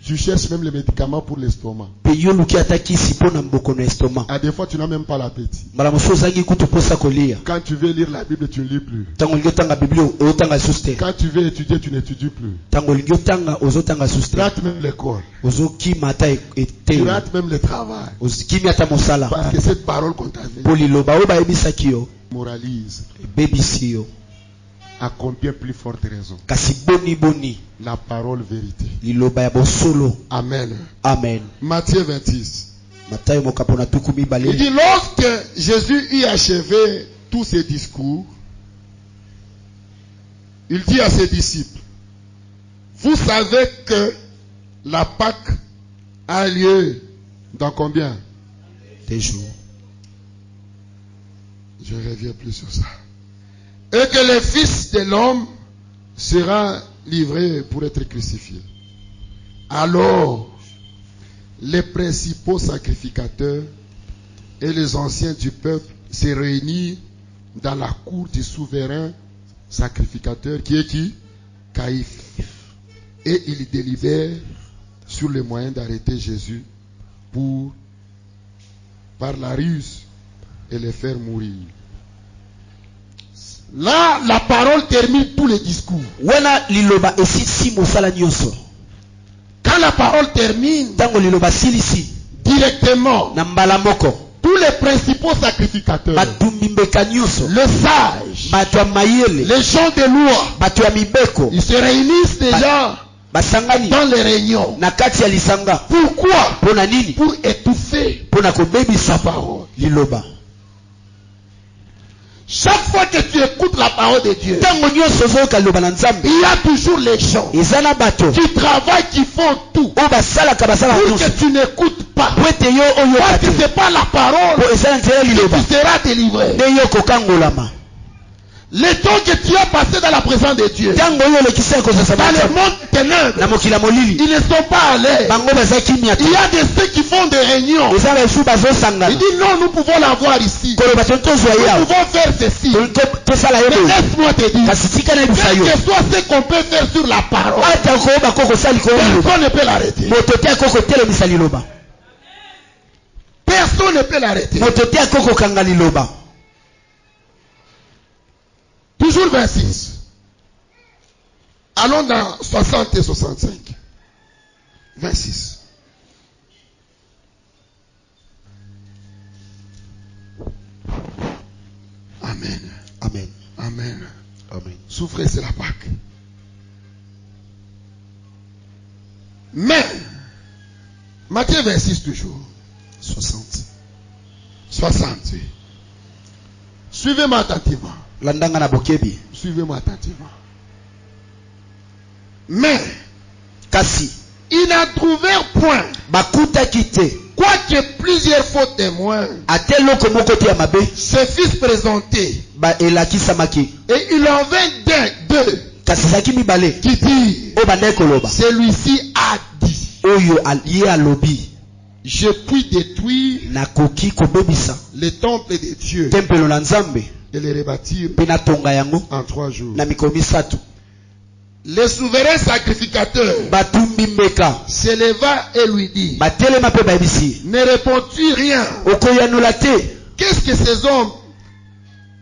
tu cherches même les médicaments pour l'estomac. Pe yo luki atakisi mpo na mboko na estomac. À des fois tu n'as même pas l'appétit. Mbala mosusu ozangi kutu mposa kolia. Quand tu veux lire la Bible, tu ne lis plus. Ntango olingi otanga biblia ozotanga lisusu te. Quand tu veux étudier, tu n'étudies plus. Ntango olingi otanga ozotanga lisusu Tu te. rates même l'école. Ozokima ata Tu etelo. rates même le travail. Ozokimi ata mosala. Parce que cette parole qu'on t'avait Mpo liloba oyo bayebisaki yo moralise. ebebisi yo. À combien plus forte raison? Kasi boni La parole vérité. liloba ya bosolo. Amen. Amen. Matthieu 26. Matayo mokapo na tuku Il mibale. dit, lorsque Jésus eut achevé tous ses discours, il dit à ses disciples, vous savez que la Pâque a lieu dans combien? Des jours. Je reviens plus sur ça. Et que le Fils de l'homme sera livré pour être crucifié. Alors, les principaux sacrificateurs et les anciens du peuple se réunissent dans la cour du souverain sacrificateur qui est qui? Caïphe. Et ils délibèrent sur les moyens d'arrêter Jésus par la ruse et le faire mourir. Là, la parole termine tous les discours. wana liloba esisi mosala nyonso. Quand la parole termine, Ntango liloba silisi directement, na mbala moko tous les principaux sacrificateurs, batumbi mbeka nyonso, le sage, bato ya mayele, les gens de loi, bato ya mibeko ils se réunissent déjà basangani dans les réunions. na kati ya lisanga. Pourquoi? Pona nini? Pour étouffer Pona kobebisa sa parole. liloba. Chaque fois que tu écoutes la parole de Dieu, Ntango nyonso ozoyoka liloba na Nzambe, il y a toujours les gens eza na bato qui travaillent, qui font tout oyo basalaka basala pour nyonso que tu n'écoutes pas. po ete yo oyoka Parce que te, ce n'est pas la parole po eza na nzela que liloba tu seras délivré. nde yo kokangolama. Le temps que tu as passé dans la présence de Dieu, Ntango oyo olekisa kozasa dans le Nzambe monde ténèbres, na mokila molili, ils ne sont pas allés. bango baza kimia te. Il y a de ceux qui font des réunions. Eza basu bazosangana Il dit non, nous pouvons l'avoir ici. koloba toni tozwa ye Nous awa, pouvons faire ceci. toni tosala ye Mais boye. laisse-moi te dire, Kasi tika nayebisa quel yo, que soit ce qu'on peut faire sur la parole, ata koyoba ko kosala likolo liloba, personne ne peut l'arrêter. moto te ako kotelemisa liloba, Personne ne peut l'arrêter. moto te ako kokanga liloba. Toujours 26. Allons dans 60 et 65. 26. Amen. Amen. Amen. Amen. Souffrez, c'est la Pâque. Mais, Matthieu 26 toujours. 60. 60, oui. Suivez-moi attentivement. Landanga na bokebi. Suivez-moi attentivement. Mais, Kasi ils n'en trouvèrent point, bakutaki te, quoique plusieurs faux témoins ate loko moko te ya mabe se fissent présenter. baelakisamaki. Et il en vint d'eux Kasi ezalaki mibale qui disent, oyo bandaki koloba, celui-ci a dit, oyo ye alobi je puis détruire nakoki kobebisa le temple de Dieu tempelo na Nzambe et le rebâtir mpe natonga yango en 3 jours. na mikolo misato. Le souverain sacrificateur Batumbi mbeka se leva et lui dit, batelema mpe bayebisi, ne réponds-tu rien? okoyanola te? Qu'est-ce que ces hommes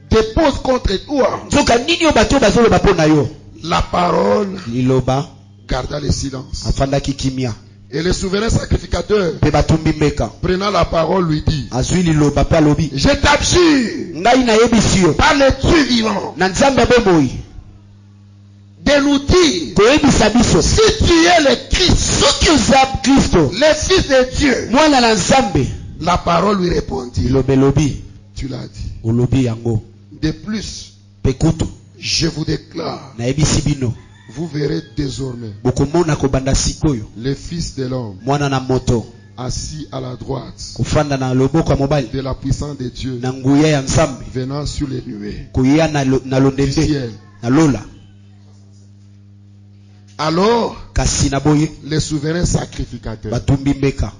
déposent contre toi? nzoka nini oyo bato bazoloba mpo na yo? La parole Liloba garda le silence. afandaki kimia, Et le souverain sacrificateur, mpe batumbi mbeka prenant la parole, lui dit, azwi liloba mpe alobi, je t'abjure ngai nayebisi yo par le Dieu vivant na Nzambe abomoi de nous dire, koyebisa biso si tu es le Christ, soki oza Kristo le Fils de Dieu. mwana na Nzambe. La parole lui répondit, Liloba elobi, tu l'as dit. olobi yango. De plus, Mpe kutu je vous déclare, nayebisi bino, vous verrez désormais bokomona kobanda sikoyo le Fils de l'homme mwana na moto assis à la droite kofanda na loboko ya mobali de la puissance de Dieu, na nguya ya Nzambe, venant sur les nuées koya na du londende ciel. na lola. Alors, Kasi na boye le souverain sacrificateur batumbi mbeka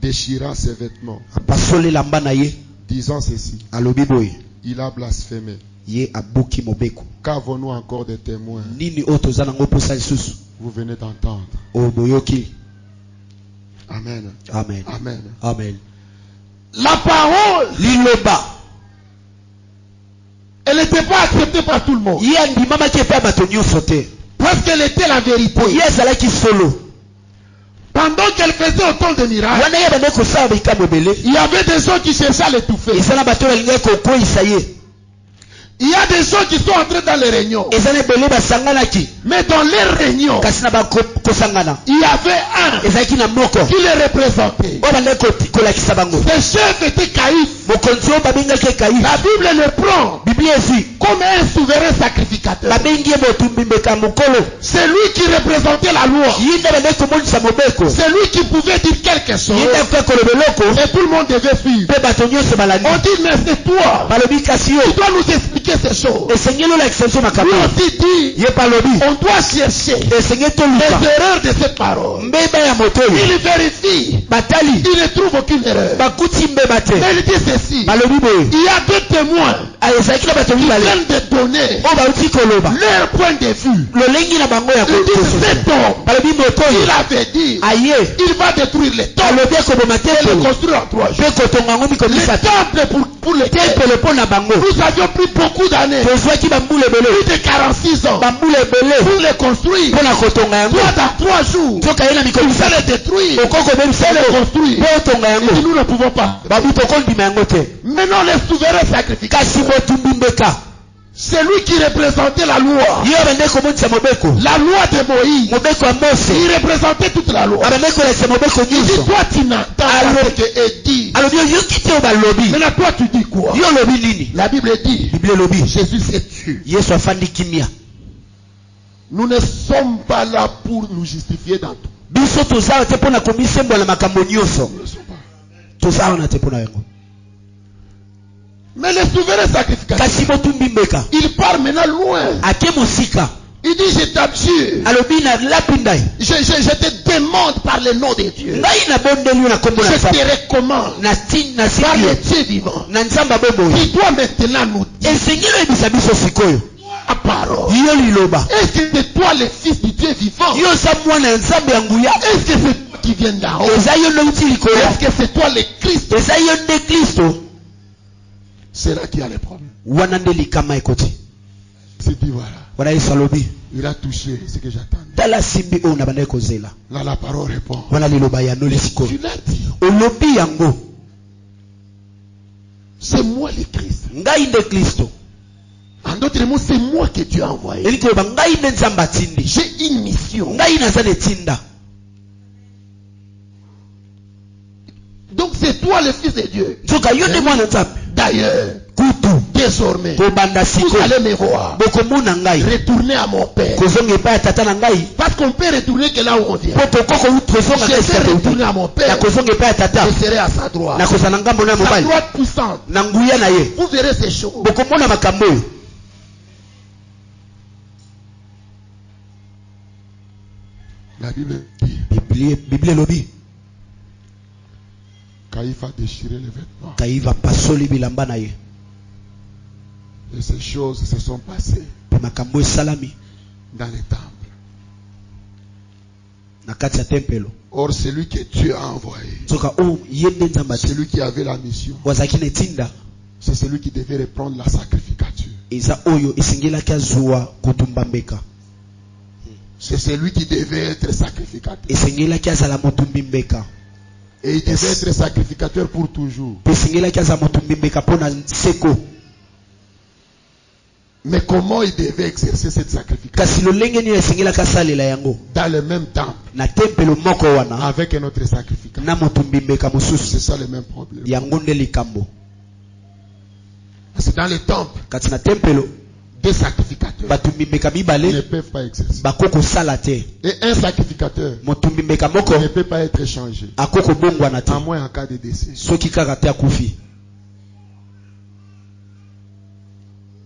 déchira ses vêtements, apasoli elamba na ye, disant ceci, alobi boye, il a blasphémé. ye abuki mobeko. Qu'avons-nous encore des témoins? Nini oyo toza nango mposa lisusu Vous venez d'entendre. oyo boyoki? Amen. Amen. Amen. Amen. La parole, Liloba elle n'était pas acceptée par tout le monde. ye andimamaki epai ya bato nyonso te, Parce qu'elle était la vérité. ye ezalaki solo. Pendant qu'elle faisait autant de miracles, Wana ye bandeki kosala bikambo ebele, il y avait des gens qui cherchaient à l'étouffer. eza na bato balingaki kokweyisa ye, Il y a des gens qui sont entrés dans les réunions. eza na ebele basanganaki, Mais dans les réunions, kasi na bakosangana il y avait un ezalaki na moko qui les représentait. oyo bandeki kolakisa bango. Ce chef était Caïphe. Mokonzi oyo babengaki Ekayi, La Bible le prend Biblia ezi comme un souverain sacrificateur. babengi ye botumbi mbeka mokolo, C'est lui qui représentait la loi. ye nde bandeki komonisa mobeko, C'est lui qui pouvait dire quelque chose. ye nde akoki koloba eloko Et tout le monde devait suivre. mpe bato nyonso balandi. On dit, mais c'est toi. Balobi kasi yo Tu dois nous expliquer ces choses. esengeli olakisa biso Lui makambo. aussi dit, Ye mpe alobi on doit chercher esengeli les toluka erreurs de cette parole. mbeba ya moto oyo, Il vérifie. batali Il ne trouve aucune erreur. bakuti mbeba te, Mais il dit ceci. balobi boye Il y a deux témoins Ils viennent de donner leur point de vue. Ils disent cet homme, il avait dit, il va détruire les temples et le construire en 3 jours. Les temples pour les nous avions pris beaucoup d'années, plus de 46 ans, pour les construire. Toi, dans 3 jours, tu vas les détruire et les construire. Et nous ne pouvons pas. Maintenant, les souverains sacrificateurs, c'est lui qui représentait la loi. La loi de Moïse. Il représentait toute la loi. Il dit, toi tu n'entends pas ce que est dit. Maintenant toi tu dis quoi? La Bible dit, Jésus c'est Dieu. Nous ne sommes pas là pour nous justifier dans tout. Nous ne sommes pas. Mais les souverains sacrificateurs, il part maintenant loin. Il dit, je t'abjure. Je te demande par le nom de Dieu. Je te recommande par le Dieu vivant. Qui doit maintenant nous dire la parole. Est-ce que c'est toi le fils du Dieu vivant? Est-ce que c'est toi qui viens d'en haut? Est-ce que c'est toi le Christ? C'est là qu'il y a les problèmes. C'est dit voilà. Il a touché ce que j'attendais. Là la parole répond. Tu l'as dit. C'est moi le Christ. En d'autres mots, c'est moi que tu as envoyé. J'ai une mission. Donc c'est toi le fils de Dieu. D'ailleurs, désormais, vous allez me voir. Retourner à mon père. Parce qu'on peut retourner que là où on vient. Je vais retourner à mon père. Je serai à sa droite. Sa droite puissante. Vous verrez ces choses. La Bible dit. Caïphe a déchiré les vêtements. Et ces choses se sont passées dans les temples. Or, celui que Dieu a envoyé, celui qui avait la mission, c'est celui qui devait reprendre la sacrificature. C'est celui qui devait être sacrificateur. Et il devait être sacrificateur pour toujours. Mais comment il devait exercer cette sacrification? Dans le même temple. Avec un autre sacrificateur. C'est ça le même problème. C'est dans le temple. Des sacrificateurs ne peuvent pas exercer. Et un sacrificateur ne peut pas être échangé. À moins en cas de décès.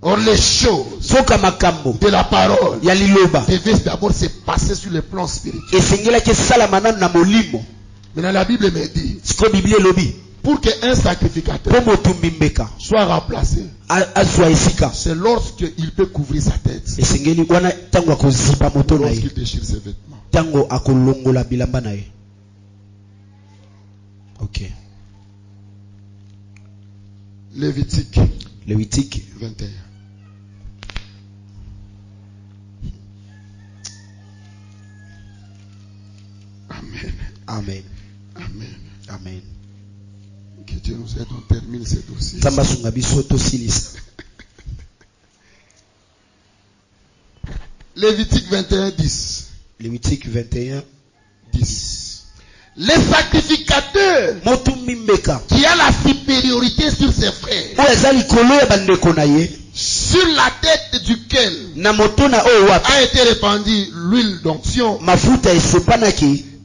Or les choses de la parole devaient d'abord se passer sur le plan spirituel. Maintenant la Bible me dit, pour qu'un sacrificateur soit remplacé, c'est lorsqu'il peut couvrir sa tête, lorsqu'il déchire ses vêtements. Ok. Lévitique 21. Amen. Amen. Amen. Amen. Que Dieu nous aide, on termine ce dossier. Lévitique 21, 10. Lévitique 21, 10. Les sacrificateurs qui a la supériorité sur ses frères, sur la tête duquel a été répandue l'huile d'onction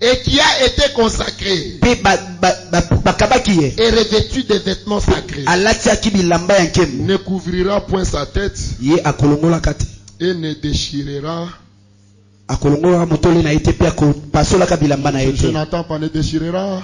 et qui a été consacré et revêtu des vêtements sacrés, ne couvrira point sa tête et ne déchirera. Je n'entends pas, ne déchirera.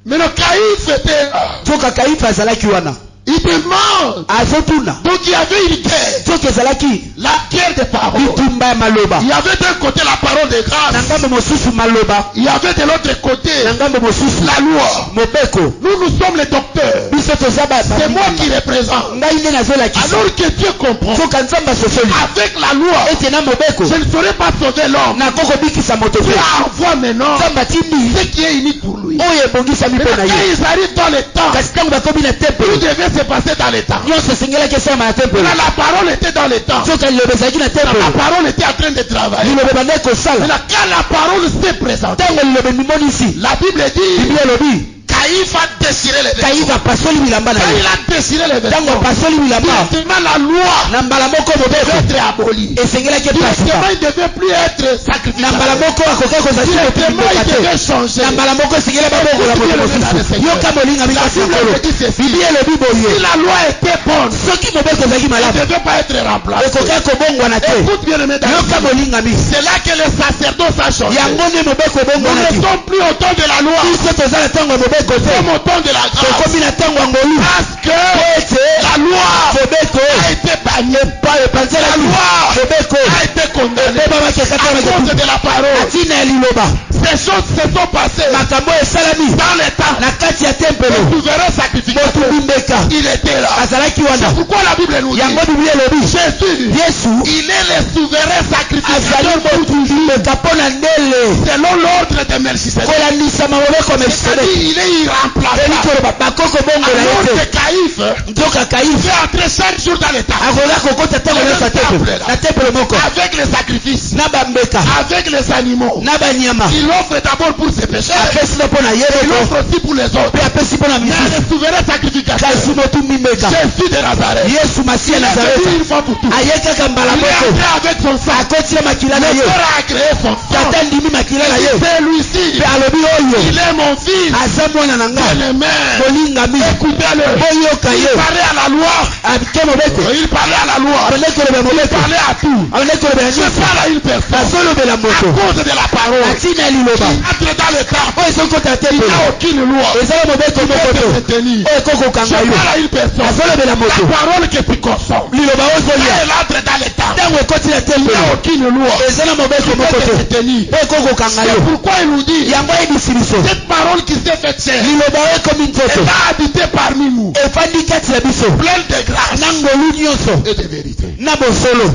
Mais le Caïphe était là. Toka Caïphe azalaki wana. Il demande. Azotuna. Donc il y avait une guerre. Toka ezalaki La guerre des paroles. bitumba ya maloba. Il y avait d'un côté la parole de grâce. Nangambo mosusu maloba. Il y avait de l'autre côté Nangambo mosusu la loi. mobeko. Nous sommes les docteurs. Biso tozaba. C'est moi qui représente. Ngai nde nazolakisa. Alors que Dieu comprend. Toka nzamba sosoli. Avec la loi. Ete na mobeko. Je ne saurais pas sauver l'homme. Nakoko bikisa moto te. Dieu envoie maintenant Nzamba tindi. ce qui est unique pour lui. Oyo ebongisami mpo na Quand ye. ils arrivent dans le temps, Kasi ntango bakomi na tout tempelo. devait se passer dans le temps. Nyonso esengelaki esalama na tempelo. La parole était dans le temps. Soki liloba ezalaki na La tempelo. parole était en train de travailler. Liloba ebandaki kosala. Maintenant, quand la parole s'est présentée, Ntango liloba emimonisi. la Bible dit Biblia elobi. Caïphe a déchiré les vêtements. Caïphe apasoli bilamba na Quand ye. il a déchiré les Ntango vêtements, apasoli bilamba. directement la loi Na mbala moko mobeko. devait être abolie. Esengelaki epasuka. Directement, il ne devait plus être sacrifié. Na mbala moko akoki kozalaki Directement, il moto devait te. changer. Na mbala moko esengeli babokola moto mosusu. Yoka molinga mingi kasi nkolo. Biblia elobi Si boye. la loi était bonne, Soki mobeko ezalaki elle ne malamu. devait pas être remplacée. Ekoki kobongwana te. Écoute bien le médaille. Yoka molinga mingi. C'est là que le sacerdoce a changé. Yango nde mobeko Nous ebongwanaki. ne sommes plus au temps de la loi. Biso toza na ntango ya mobeko Nous te. sommes au temps de la grâce. Tokomi na ntango ya ngolu. Parce que Ete la loi mobeko a été bannie. epanzelaki. La loi Mobeko a été condamnée ebebamaki à cause de la parole. atina ya liloba. Ces choses se sont passées Makambo esalami dans le temps. na kati ya Le tempelo. souverain sacrificateur, Moto bimbeka il était là. azalaki C'est wana. pourquoi la Bible nous dit Yango Biblia elobi Jésus, Yesu il est le souverain azali sacrificateur motu bimbeka mpo na ndele selon l'ordre de Melchisedec. kolandisama mobeko C'est-à-dire, Melkisedeki. il est irremplaçable. Eli koloba bakoko bongola Alors ye que te. Caïphe Nzoka Caïphe fait entrer chaque jour dans l'état akoka kokota ntango nyonso ya tempelo. Na tempelo moko avec les sacrifices, na bambeka avec les animaux. na banyama Il offre d'abord pour ses péchés, apesi no mpo na ye il moko offre aussi pour les autres. mpe apesi mpo na Mais misusu. le souverain sacrificateur, Kasi motu mimbeka Jésus de Nazareth, Yesu masi ya il est venu Nazareta une fois pour toutes. aye kaka mbala Il est moko entré avec son sang. akotia makila na Le ye. Père a créé son sang. Tata ndimi makila na ye Celui-ci, mpe alobi oyo il est mon fils, aza mwana na nga bien-aimé. molingami. Écoutez-le. Boyoka Il ye parlait à la loi. abike mobeko Il parlait à la loi. abande koloba Il mobeko parlait à tout. abande kolobela Je nyonso parle à une personne. azolobela À moto cause de la parole. atina ya liloba Entre dans le temps. oyo ezokota ya Il n'y tempelo a aucune loi. ezala mobeko Qui moko peut te te tenir. oyo ekokokanga Je yo parle à une personne. azolobela moto La parole que tu consommes. liloba oyo Quand ozolia elle entre dans le temps. ntango ekoti na Il n'y a tempelo aucune loi. ezala mobeko Qui moko peut te te tenir. oyo ekokokanga C'est yo pourquoi il nous dit. yango ayebisi biso Cette parole qui s'est faite chair. liloba oyo ekomi nzoto Elle va habiter parmi nous. efandi kati na biso Pleine de grâce na ngolu nyonso et de vérité. na bosolo.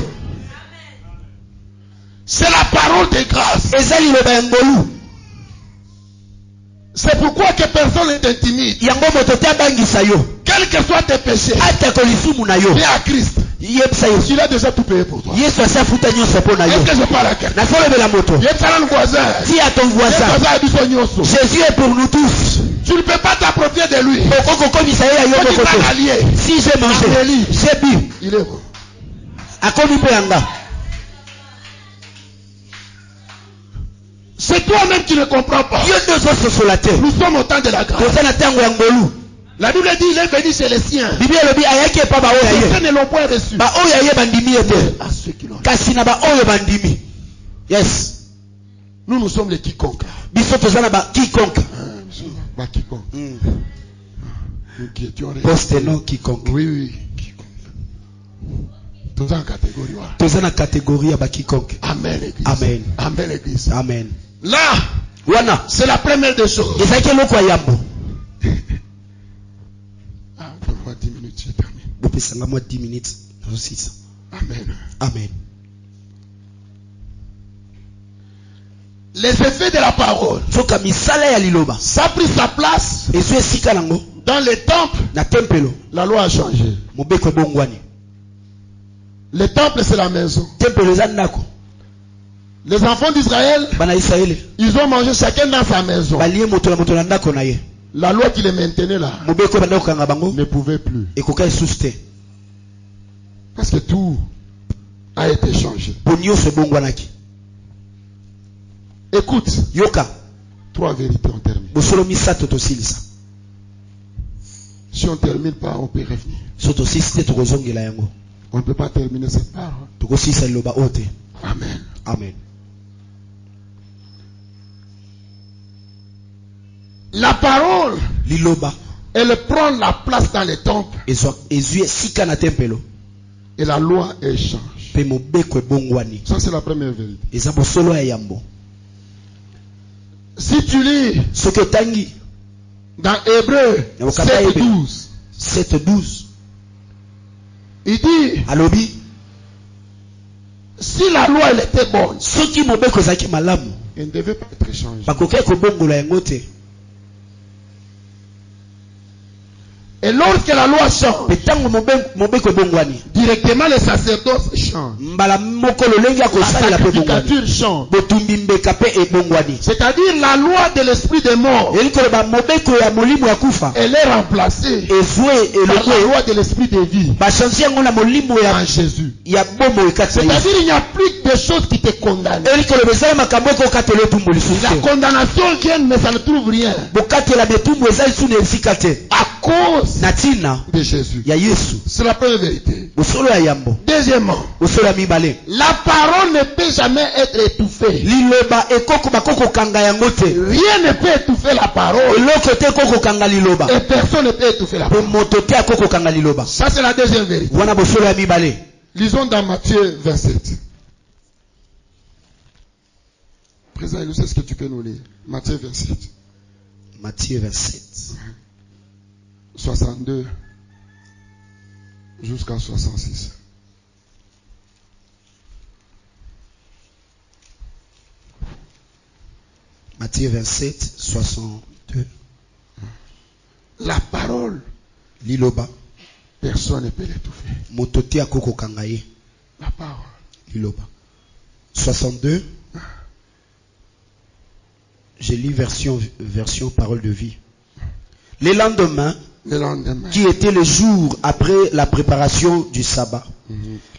C'est la parole de grâce. eza liloba ya ngolu. C'est pourquoi que personne n'est intimide. yango moto te abangisa yo Quels que soient tes péchés, atako lisumu na yo viens à Christ. yebisa yesu. Il a déjà tout payé pour toi. yesu asi afuta nyonso mpo na yo. Est-ce que je parle à quelqu'un? nasolobela moto Il est un voisin. ti à ton voisin. Jésus est pour nous tous. Tu ne peux pas t'approprier de lui. okokokomisa ye ya yo Quand il moko va te. l'allier, si j'ai mangé j'ai bu il est bon. akomi mpo yanga. C'est toi-même qui ne comprends pas. yo nde ozososola te. Nous sommes au temps de la grâce. toza na ntango ya ngolu. La Bible dit il est venu chez les siens. biblia elobi ayaki epa baoyo ya Les siens ye. ne l'ont point reçu. baoyo ya ye bandimi ye te. À ceux qui l'ont. kasi na baoyo bandimi. yes. Nous sommes les quiconques. biso toza na bakikonke. Quiconque. Nous qui étions les. posteno kikonke. Oui. Quiconque. Tous en catégorie. toza na kategorie ya bakikonke. Amen, l'église. Amen. Amen, l'église. amen. Là, wana c'est la première des choses. ezalaki eloko ya yambo. Donne-moi 10 minutes, je termine. bopesanga mwa 10 minutes nazosisa. Amen. amen. Les effets de la parole. soka misala ya liloba Ça a pris sa place ezwi esika nango dans les temples. na tempelo. La loi a changé. mobeko ebongwani. Le temple, c'est la maison. tempelo eza ndako. Les enfants d'Israël, bana israele ils ont mangé chacun dans sa maison. balie moto na ndako na ye. La loi qui les maintenait là mobeko ebanda kokanga bango ne pouvait plus. ekoka lisusu te. Parce que tout a été changé. po nyonso ebongwanaki. Écoute, yoka 3 vérités on termine. bosolo misato tosilisa. Si on ne termine pas, on peut revenir. so tosilisi te tokozongela yango. On ne peut pas terminer cette parole. tokosilisa liloba oyo te. Amen. amen. La parole, liloba elle prend la place dans les temples. ezwi esika na tempelo Et la loi, elle change. pe mobeko ebongwani. Ça, c'est la première vérité. Eza bosolo ya yambo. Si tu lis Soki otangi dans Hébreu na bokata 7:12, 7:12 il dit, alobi si la loi elle était bonne, soki mobeko ezalaki malamu elle ne devait pas être changée. bakoki kobongola yango te. Et lorsque la loi change, Pe ntango mobeko ebongwani directement les sacerdoces changent. mbala moko lolenge ya La kosalela mpe ebongwani, sacrificature change. botumbi mbeka mpe ebongwani. C'est-à-dire la loi de l'esprit des morts, eli koloba mobeko ya molimo ya kufa elle est remplacée ezwe par la eloko loi de l'esprit de vie bachange yango na molimo en Jésus. ya bomoi kati na Yesu. C'est-à-dire il n'y a plus de choses qui te condamnent. eli koloba ezali makambo ekokatela etumbu lisusu La te. condamnation vient, mais ça ne trouve rien. bokatela betumbu eza lisu na esika te À cause na ntina de Jésus. ya Yesu. C'est la première vérité. bosolo ya yambo Deuxièmement, bosolo ya mibale la parole ne peut jamais être étouffée. liloba bakokokanga yango te. Rien ne peut étouffer la parole. eloko te ekokokanga liloba Et personne ne peut étouffer la pe parole. moto te akokokanga liloba. Ça, c'est la deuxième vérité. wana bosolo ya mibale. Lisons dans Matthieu 27. Présent, nous c'est ce que tu peux nous lire. Matthieu 27. Matthieu 27 62 jusqu'à 66. Matthieu 27 62 La parole, liloba personne ne peut l'étouffer. moto te akokokanga ye. La parole. Liloba 62. Je lis version parole de vie. Le lendemain, qui était le jour après la préparation du sabbat,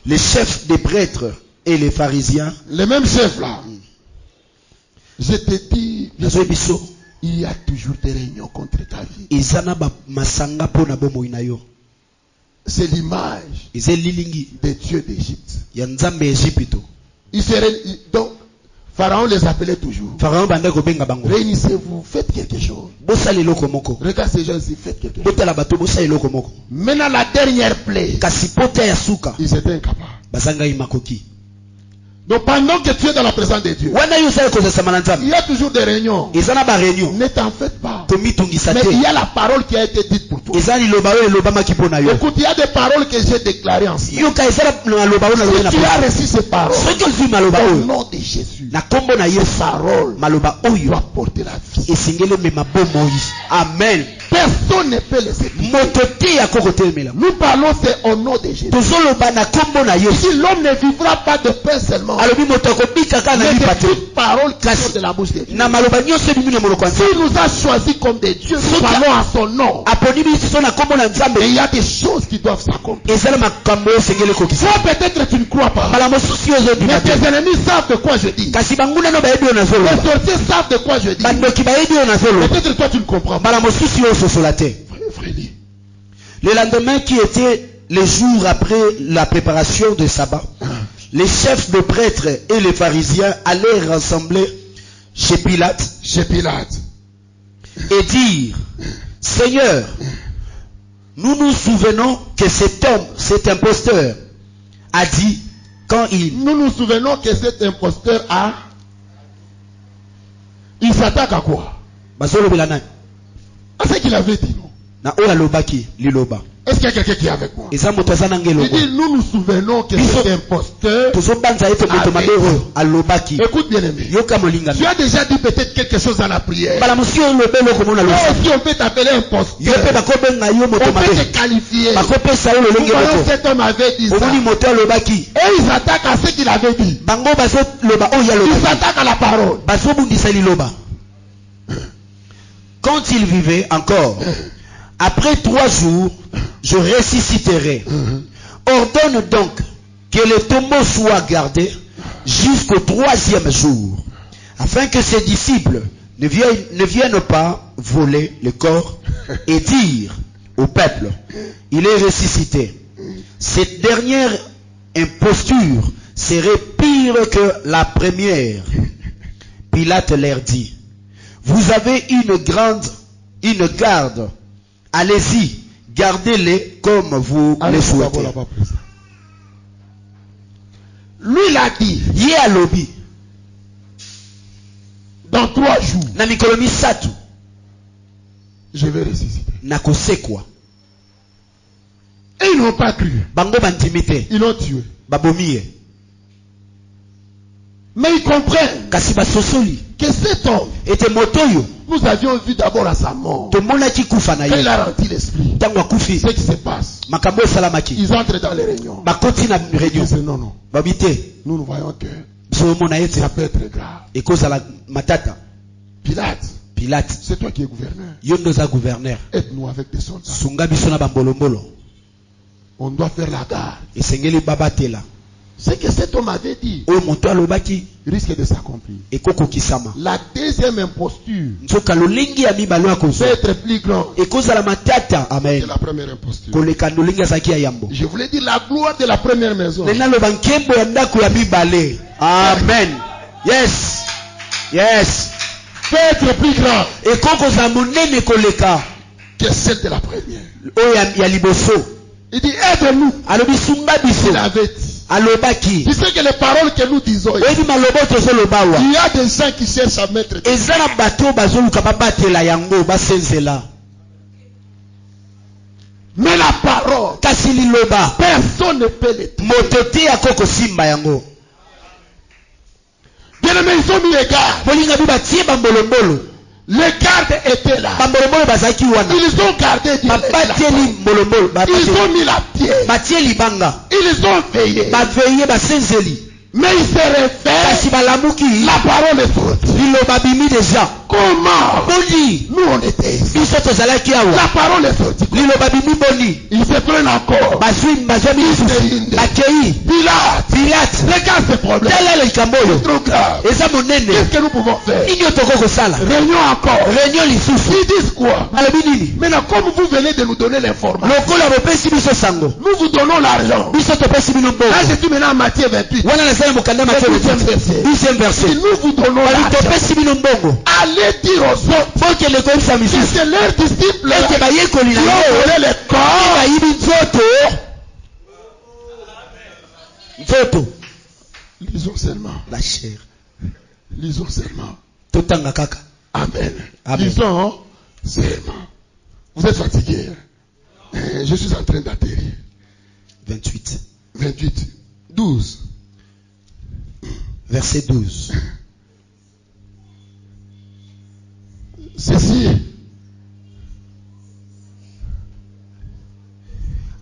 les chefs des prêtres et les pharisiens, les mêmes chefs là, je te dis, il y a toujours des réunions contre ta vie. C'est l'image des dieux d'Égypte. Il serait, donc, Pharaon les appelait toujours. Réunissez-vous, faites quelque chose. Regarde ces gens ici, faites quelque chose. Maintenant la dernière plaie, ils étaient incapables. Donc pendant que tu es dans la présence de Dieu, il y a toujours des réunions. Ne t'en faites pas. Mais il y a la parole qui a été dite pour toi. Écoute, il y a des paroles que j'ai déclarées ensemble. Si tu as reçu ces paroles, au nom de Jésus, ces paroles doivent porter la vie. Amen. Personne ne peut les étouffer. Nous parlons c'est au nom de Jésus. Si l'homme ne vivra pas de pain seulement, mais de toute parole qui sort de la bouche de Dieu. S'il nous a choisis comme des dieux, nous parlons à son nom. Et il y a des choses qui doivent s'accomplir. Toi peut-être tu ne crois pas. Mais tes ennemis savent de quoi je dis. Les sorciers savent de quoi je dis. Peut-être toi tu ne comprends pas. Le lendemain qui était les jours après la préparation du sabbat, les chefs de prêtres et les pharisiens allèrent rassembler chez Pilate et dire: Seigneur, nous nous souvenons que cet homme, cet imposteur, a dit quand il... Nous nous souvenons que cet imposteur a... Il s'attaque à quoi? À ce qu'il avait dit, non? Est-ce qu'il y a quelqu'un qui est avec moi? Il dit, nous nous souvenons que cet imposteur avait... Écoute bien aimé. Tu as déjà dit peut-être quelque chose dans la prière. Si on peut t'appeler imposteur, on peut te qualifier. Voilà, cet homme avait dit ça. Et ils s'attaquent à ce qu'il avait dit. Ils s'attaquent à la parole. Quand il vivait encore, après 3 jours, je ressusciterai. Ordonne donc que le tombeau soit gardé jusqu'au 3e jour, afin que ses disciples ne viennent pas voler le corps et dire au peuple: il est ressuscité. Cette dernière imposture serait pire que la première. Pilate leur dit: vous avez une grande une garde. Allez-y, gardez-les comme vous le souhaitez. Lui l'a dit. Yé a lobby. Dans 3 jours, Na mikolo misatu. je vais ressusciter. Nakosekwa. Et ils n'ont pas cru. Bango bantimite. Ils l'ont tué. Babomiye. Mais ils comprennent Kasi basosoli. que cet homme, Ete motoyo. nous avions vu d'abord à sa mort. Tomonaki kufa na Quand il ye. a rempli l'esprit, Tango akufi. ce qui se passe, Makambo salamaki. ils entrent dans les réunions. Bakoti na Ils réunion. disent non, non. Babite. Nous voyons que Somo na ete. ça peut être grave. Ekoza la matata. Pilate, Pilate. c'est toi qui es gouverneur. Yondo za gouverneur. Aide-nous avec des soldats. Sunga biso na bambolombolo. On doit faire la garde. Esengeli babatela. Ce que cet homme avait dit Oyo moto alobaki risque de s'accomplir. ekoko kisama. La deuxième imposture Nzoka lolingi ya mibalo peut akozwa. être plus grande Ekoza la matata. Amen. que la première imposture. Koleka lolingi azaki ya yambo. Je voulais dire la gloire de la première maison Lena loba nkembo ya ndako ya mibale. Amen. Yes. Yes. peut être plus grande Ekoko za monene koleka. que celle de la première. Oyo ya liboso. Il dit aide-nous. Alobi sunga biso. Il avait dit. Alobaki. Tu sais que les paroles que nous disons, Oyebi malobo tozolobawa. il y a des gens qui cherchent à mettre. Eza na bato bazoluka babatela yango basenzela. Mais la parole, Kasi liloba. personne ne peut les toucher. Moto te akoko simba yango. Bien aimé, ils ont mis les gardes. Bolinga bi batie bambolombolo. Les gardes étaient là. Bambolombolo bazaki wana. Ils ont gardé Dieu. Babateli mbolombolo. Ils ont mis la pierre. Batie libanga. Ils ont veillé. Baveye basenzeli. Mais ils se réveillent. Kasi balamuki. La parole est sortie. Liloba bimi deja. Comment? Boni. Nous on était ici. Biso tozalaki La awa. parole est sortie. Liloba bimi boni. Ils se prennent encore. Bazwi bazwi lisusu. Bakei. Pilate. Pilate. Regarde ce problème. Tala likambo C'est oyo. trop grave. Eza monene. Qu'est-ce que nous pouvons faire? Nini otoko kosala? Réunion encore. Réunion lisusu. Ils disent quoi? Balobi nini? Maintenant, comme vous venez de nous donner l'information, Lokola bopesi biso sango. nous vous donnons l'argent. Biso topesi bino Là, mbongo. je suis maintenant à Matthieu 28. Wana nazali mokanda Le Matthieu 12e verset. 10e Et verset. nous vous donnons Bali l'argent. topesi bino mbongo. Allez dire aux autres Bokende koyebisa que misusu. c'est leurs disciples Ete qui bayekoli na ont yo. volé les corps. Bayibi nzoto. Nzoto. Lisons seulement. La chair. Lisons seulement. Totanga kaka. Amen. Amen. Lisons seulement. Vous êtes fatigués. Je suis en train d'atterrir. 28. 28. 12. Verset 12. Ceci.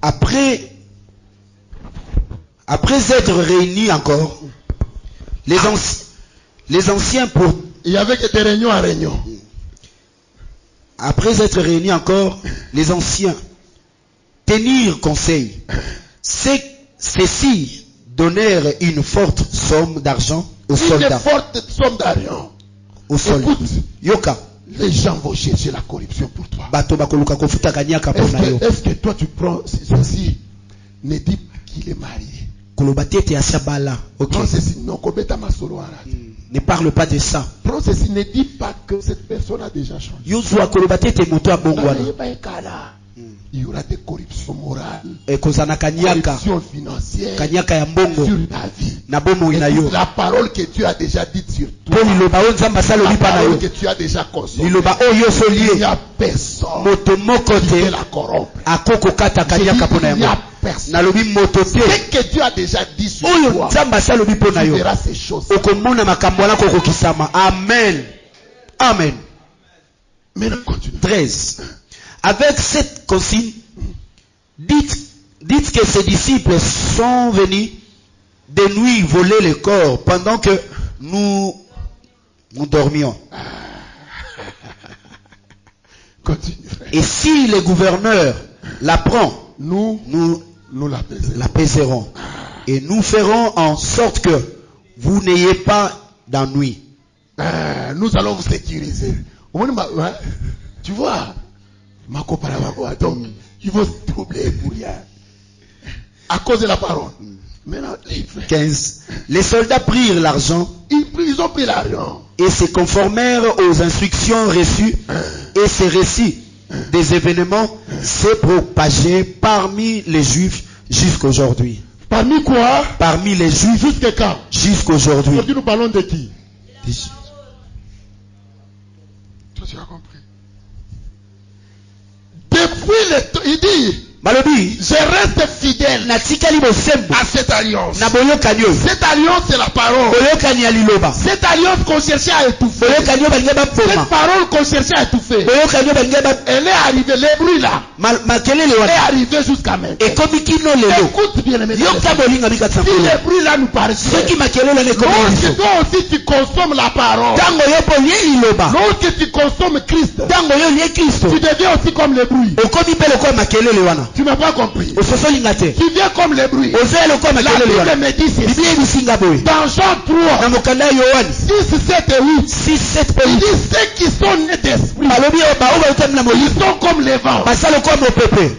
Après être réunis encore, les anciens pour Il y avait que des réunions en réunion. après être réunis encore, les anciens tenirent conseil. Ceux-ci donnèrent une forte somme d'argent aux Une soldats. forte somme d'argent. Aux soldats. Écoute, Yoka. les gens vont chercher la corruption pour toi. Bato bakoluka kofuta kanyaka pona yo. Est-ce que toi tu prends ceci? Ne dis pas qu'il est marié. Koloba tete ya sabala. Ok. Prends ceci. Non, kobeta masolo arate. Ne parle pas de ça. Prends ceci. Ne dis pas que cette personne a déjà changé. Yozwa koloba tete moto abongwana. Il y aura des corruptions morales, Ekozana kanyaka. corruption financière Kanyaka ya mbongo. sur ta vie. Na bomo ina yo. La parole que tu as déjà dite sur toi, Po liloba o nzamba salo la lipa na parole yo. que tu as déjà consommée, Liloba oyo il n'y solie. a personne Moto moko qui peut te la corrompre. akoko kata Je dis, kanyaka pona il n'y a yango. personne. Nalobi moto te. Ce que tu as déjà dit sur Oyo toi, nzamba salo lipo na tu yo. verras ces choses. Okomona makambo wana kokokisama. Amen. Amen. Maintenant, continue. 13. Avec cette consigne, dites que ces disciples sont venus de nuit voler le corps pendant que nous dormions. Continue, frère. Et si le gouverneur l'apprend, Nous l'apaiserons. Et nous ferons en sorte que vous n'ayez pas d'ennui. Nous allons vous sécuriser. Tu vois, donc, ils vont se troubler pour rien. À cause de la parole. Maintenant, 15. Les soldats prirent l'argent Ils ont pris l'argent. Et se conformèrent aux instructions reçues. Et ce récit des événements s'est propagé parmi les Juifs jusqu'aujourd'hui. Parmi quoi? Parmi les Juifs Jusqu'à quand? jusqu'aujourd'hui. Aujourd'hui, nous parlons de qui? Toi, tu as compris. Depuis le temps, il dit, Malobi, je reste fidèle natikali bosembo à cette alliance. na boyokani oyo. Cette alliance, c'est la parole. Boyokani ya liloba. Cette alliance qu'on cherchait à étouffer. Boyokani oyo balingi Cette bapoma. parole qu'on cherchait à étouffer. Boyokani oyo balingi Elle est arrivée, les bruits là. makelele Elle est wana arrivée jusqu'à maintenant. ekomi kino lelo. Écoute bien, mes Yoka bolinga bikatsa si nkolo. les bruits là nous paraissent, Soki makelele wana ekomi lorsque biso. toi aussi tu consommes la parole, Tango yo bolie liloba. lorsque tu consommes Christ, Tango yo lie Kristo. tu deviens aussi comme les bruits. Okomi mpe lokola makelele wana. Tu m'as pas compris. Ososolinga te. Tu viens comme les bruits. Ozoya lokola La makelele Bible wana. me dit ceci. Biblia ebisinga boye. Dans Jean 3, Na mokanda ya Yohane 6, 7 et 8, 6-7 pe il 8. dit ceux qui sont nés d'esprit, Balobi oyo baoyo bautambi na ils molimo. sont comme les vents. Basala lokola mopepe.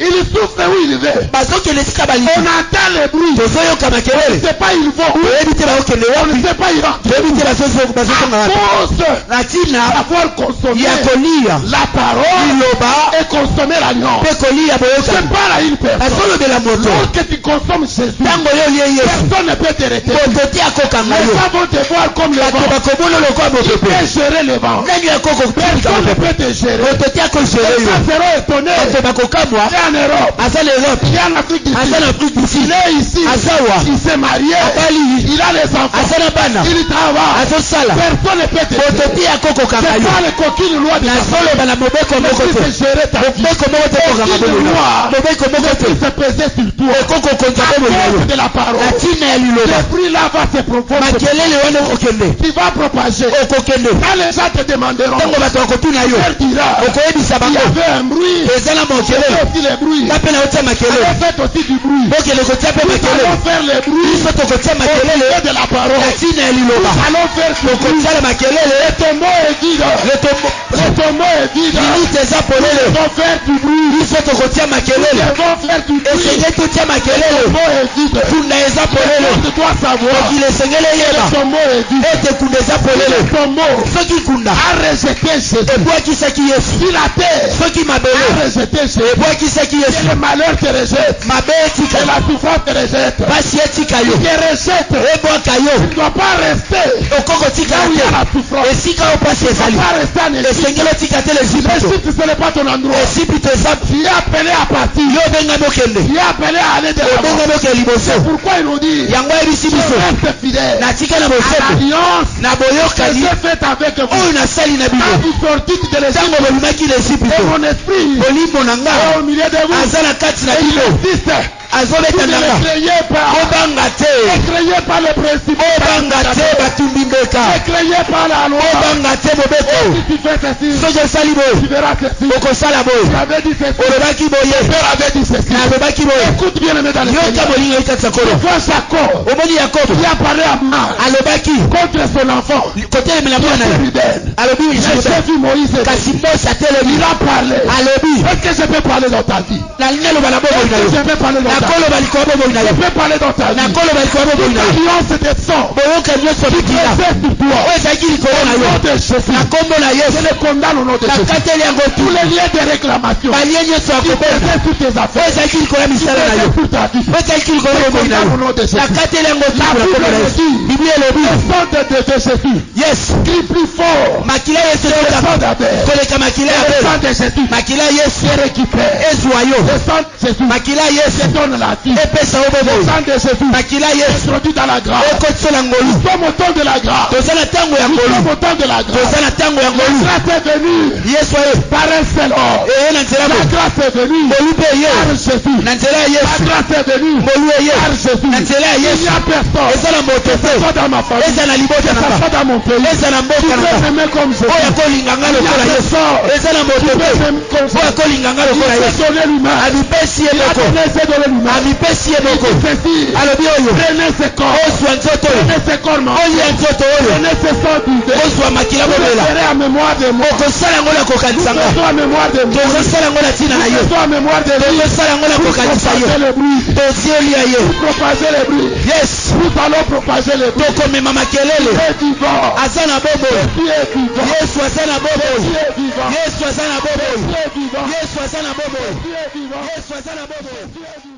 Ils souffrent où ils vont. Bazokende esika On baliki. entend les bruits. Tozoyoka On ne makelele. sait pas ils vont où. Toyebi te baokende On ne wapi. sait pas ils rentrent. Toyebi te bazotonga À wapi. cause Na ntina d'avoir consommé ya kolia la parole liloba et consommer l'alliance. mpe kolia Je boyokani. parle à une personne. Bazolobela moto. Lorsque tu consommes Jésus, Ntango yo lie Yesu. personne ne peut te retenir. Moto te akokanga Les yo. gens vont te voir comme le Bato vent. bakomona lokola Tu mopepe. peux gérer le vent. Nani akoko kutika Personne ne mopepe. peut te gérer. Moto te akogere Les yo. gens seront étonnés. Bato bakokamwa. Il est en Europe. Aza na Europe. Il est en Afrique du Sud. Aza na Afrique du Sud. Il est ici. Azawa. Il s'est marié. Abali. Il a les enfants. Aza na bana. Il travaille. azosala. Personne ne peut te Moto gérer. te akokokanga C'est yo. pas les coquilles lois de ta famille. Nazoloba na mobeko moko Tu te. peux gérer ta vie. Mobeko moko te kokanga bomo. Mobeko moko Tu te. se peser sur toi. Ekokokonza À bomo na yo. cause de la parole. Na ntina ya liloba. Ce bruit-là va se propager. Makelele wana okokende. Tu vas propager. Okokende. Quand les gens te demanderont, Ntango bato bakotuna yo. Père dira, Okoyebisa il y bango. avait un bruit. Eza na Il y makelele. avait aussi les bruits. Nga mpe na otia On makelele. a fait aussi du bruit. Bokende kotia mpe Nous makelele. allons faire les bruits. Biso tokotia Au makelele milieu de la parole. na ntina ya Nous liloba. allons faire du bruit. Tokotiala makelele. Le tombeau est vide. Le tombeau est vide. Minute eza Nous polele. allons faire du bruit. Biso tokotia Nous makelele. allons faire du bruit. Esenge totia Le makelele. tombeau est vide. Kunda eza Tout le polele. monde doit savoir Mokili esengeli que le eyeba tombeau est vide. ete kunda eza Le polele. tombeau Soki kunda a rejeté Jésus. ebwakisaki Yesu. Si la terre Soki a mabele rejeté Jésus, ebwakisaki et Yesu. le malheur te rejette, Mabe et etika la souffrance te rejette, basi etika yo. te rejette, ebwaka yo. tu ne dois pas rester okoko tika là où il y a la te. souffrance. Esika oyo pasi Tu ne ezali. dois pas rester en Égypte. esengeli otika te l'Egypte. L'Égypte, ce n'est pas ton endroit. Esipito eza Tu es appelé à partir. yo obengami okende. Tu es appelé à aller de l'avant. obengami okende liboso. Pourquoi il nous dit, yango ayebisi je biso reste fidèle natika na à bosembo l'alliance na que boyokani j'ai faite avec vous. oyo nasali na bino Quand vous sortîtes de l'Égypte, ntango bobimaki na et Esipito. mon esprit bolimbo na nga est au milieu de vous. aza na kati na Et il bino existe. Vous azobeta ne na le nga. craiez pas. obanga te Ne craiez pas le principe. obanga te batumbi mbeka Ne craiez pas la loi. obanga te mobeko. Si tu fais ceci, soki osali tu boye verras ceci. okosala Tu boye avais dit ceci. olobaki Mon boye père avait dit ceci. nalobaki boye Écoute bien le dans le yoka Seigneur. bolingo ekatisa Tu kolo vois Jacob omoni yakobo qui a parlé à Mar alobaki contre son enfant. kotelemela mwana C'est ye fidèle. alobi J'ai vu Moïse. kasi mose atelemi Il a parlé. alobi Est-ce que je peux parler dans ta vie? nalingi aloba na bomoi na Est-ce que yo je peux parler dans ta vie? nakoloba likolo bomoi na Je yo peux parler dans ta vie. nakoloba likolo bomoi na yo L'alliance des sangs. boyoka nyonso Qui bikila fait sur toi. oyo ezalaki likolo na Au yo nom de Jésus. na kombo na Je yesu le condamne au nom de Jésus. nakateli yango Tous tu les liens de réclamation. balie nyonso ya Qui kobonza pesaient sur tes oyo affaires. ezalaki likolo ya Qui misala na yo pesaient sur ta vie. oyo ezalaki likolo ya bomoi na yo Au nom de Jésus. nakateli yango tu La na kombo na Bible yesu dit, biblia elobi le sang de Jésus yesu crie plus fort makila ya yesu que le sang ekokama d'Abel. koleka makila ya Le sang abeli de Jésus makila ya yesu te récupère. ezwa yo Le sang de Jésus makila ya yesu te donne la vie. epesa yo Le bomoi sang de Jésus makila ya yesu introduit dans la grâce. ekotisela ngolu Nous sommes au temps de la grâce. toza na ntango ya Nous ngolu sommes au temps de la grâce. toza na ntango ya La ngolu grâce est venue yesu aye par un seul homme. eye na nzela La mo grâce est venue ngolu mpe eye par Jésus. na nzela ya La yesu grâce est venue ngolu eye par Jésus. na nzela ya Il yesu n'y a personne. eza na moto Que ce te soit dans ma famille. eza na libota Que na ce nga soit dans mon pays. eza na Tu mboka na peux nga m'aimer comme Jésus. oyo akolinga nga Il y lokola a yesu personne. eza na moto Tu te peux m'aimer comme oyo Jésus. akolinga nga Il lokola s'est yesu donné lui-même. amipesi ye Il a moko donné ses donné lui-même. amipesi ye Il moko dit ceci. alobi oyo Prenez ce corps. ozwa nzoto oyo Prenez ce corps mortel. olia nzoto oyo Prenez ce sang d'hiver. ozwa makila Vous le bobela ferez en mémoire de moi. okosala yango na kokanisa nga Faisons en mémoire de moi. tozosala yango na ntina na yo Faisons en mémoire de lui. tozosala yango na Vous kokanisa yo propagez le bruit. tozi olia ye Vous propagez le bruit. yes Nous allons propager le bruit. tokomema makelele. Il est vivant. Aza na bobo. Jésus est vivant. Yesu aza na bobo. Jésus est vivant. Yesu aza na bobo. Jésus est vivant. Yesu aza na bobo. Jésus est vivant. Yesu aza na bobo.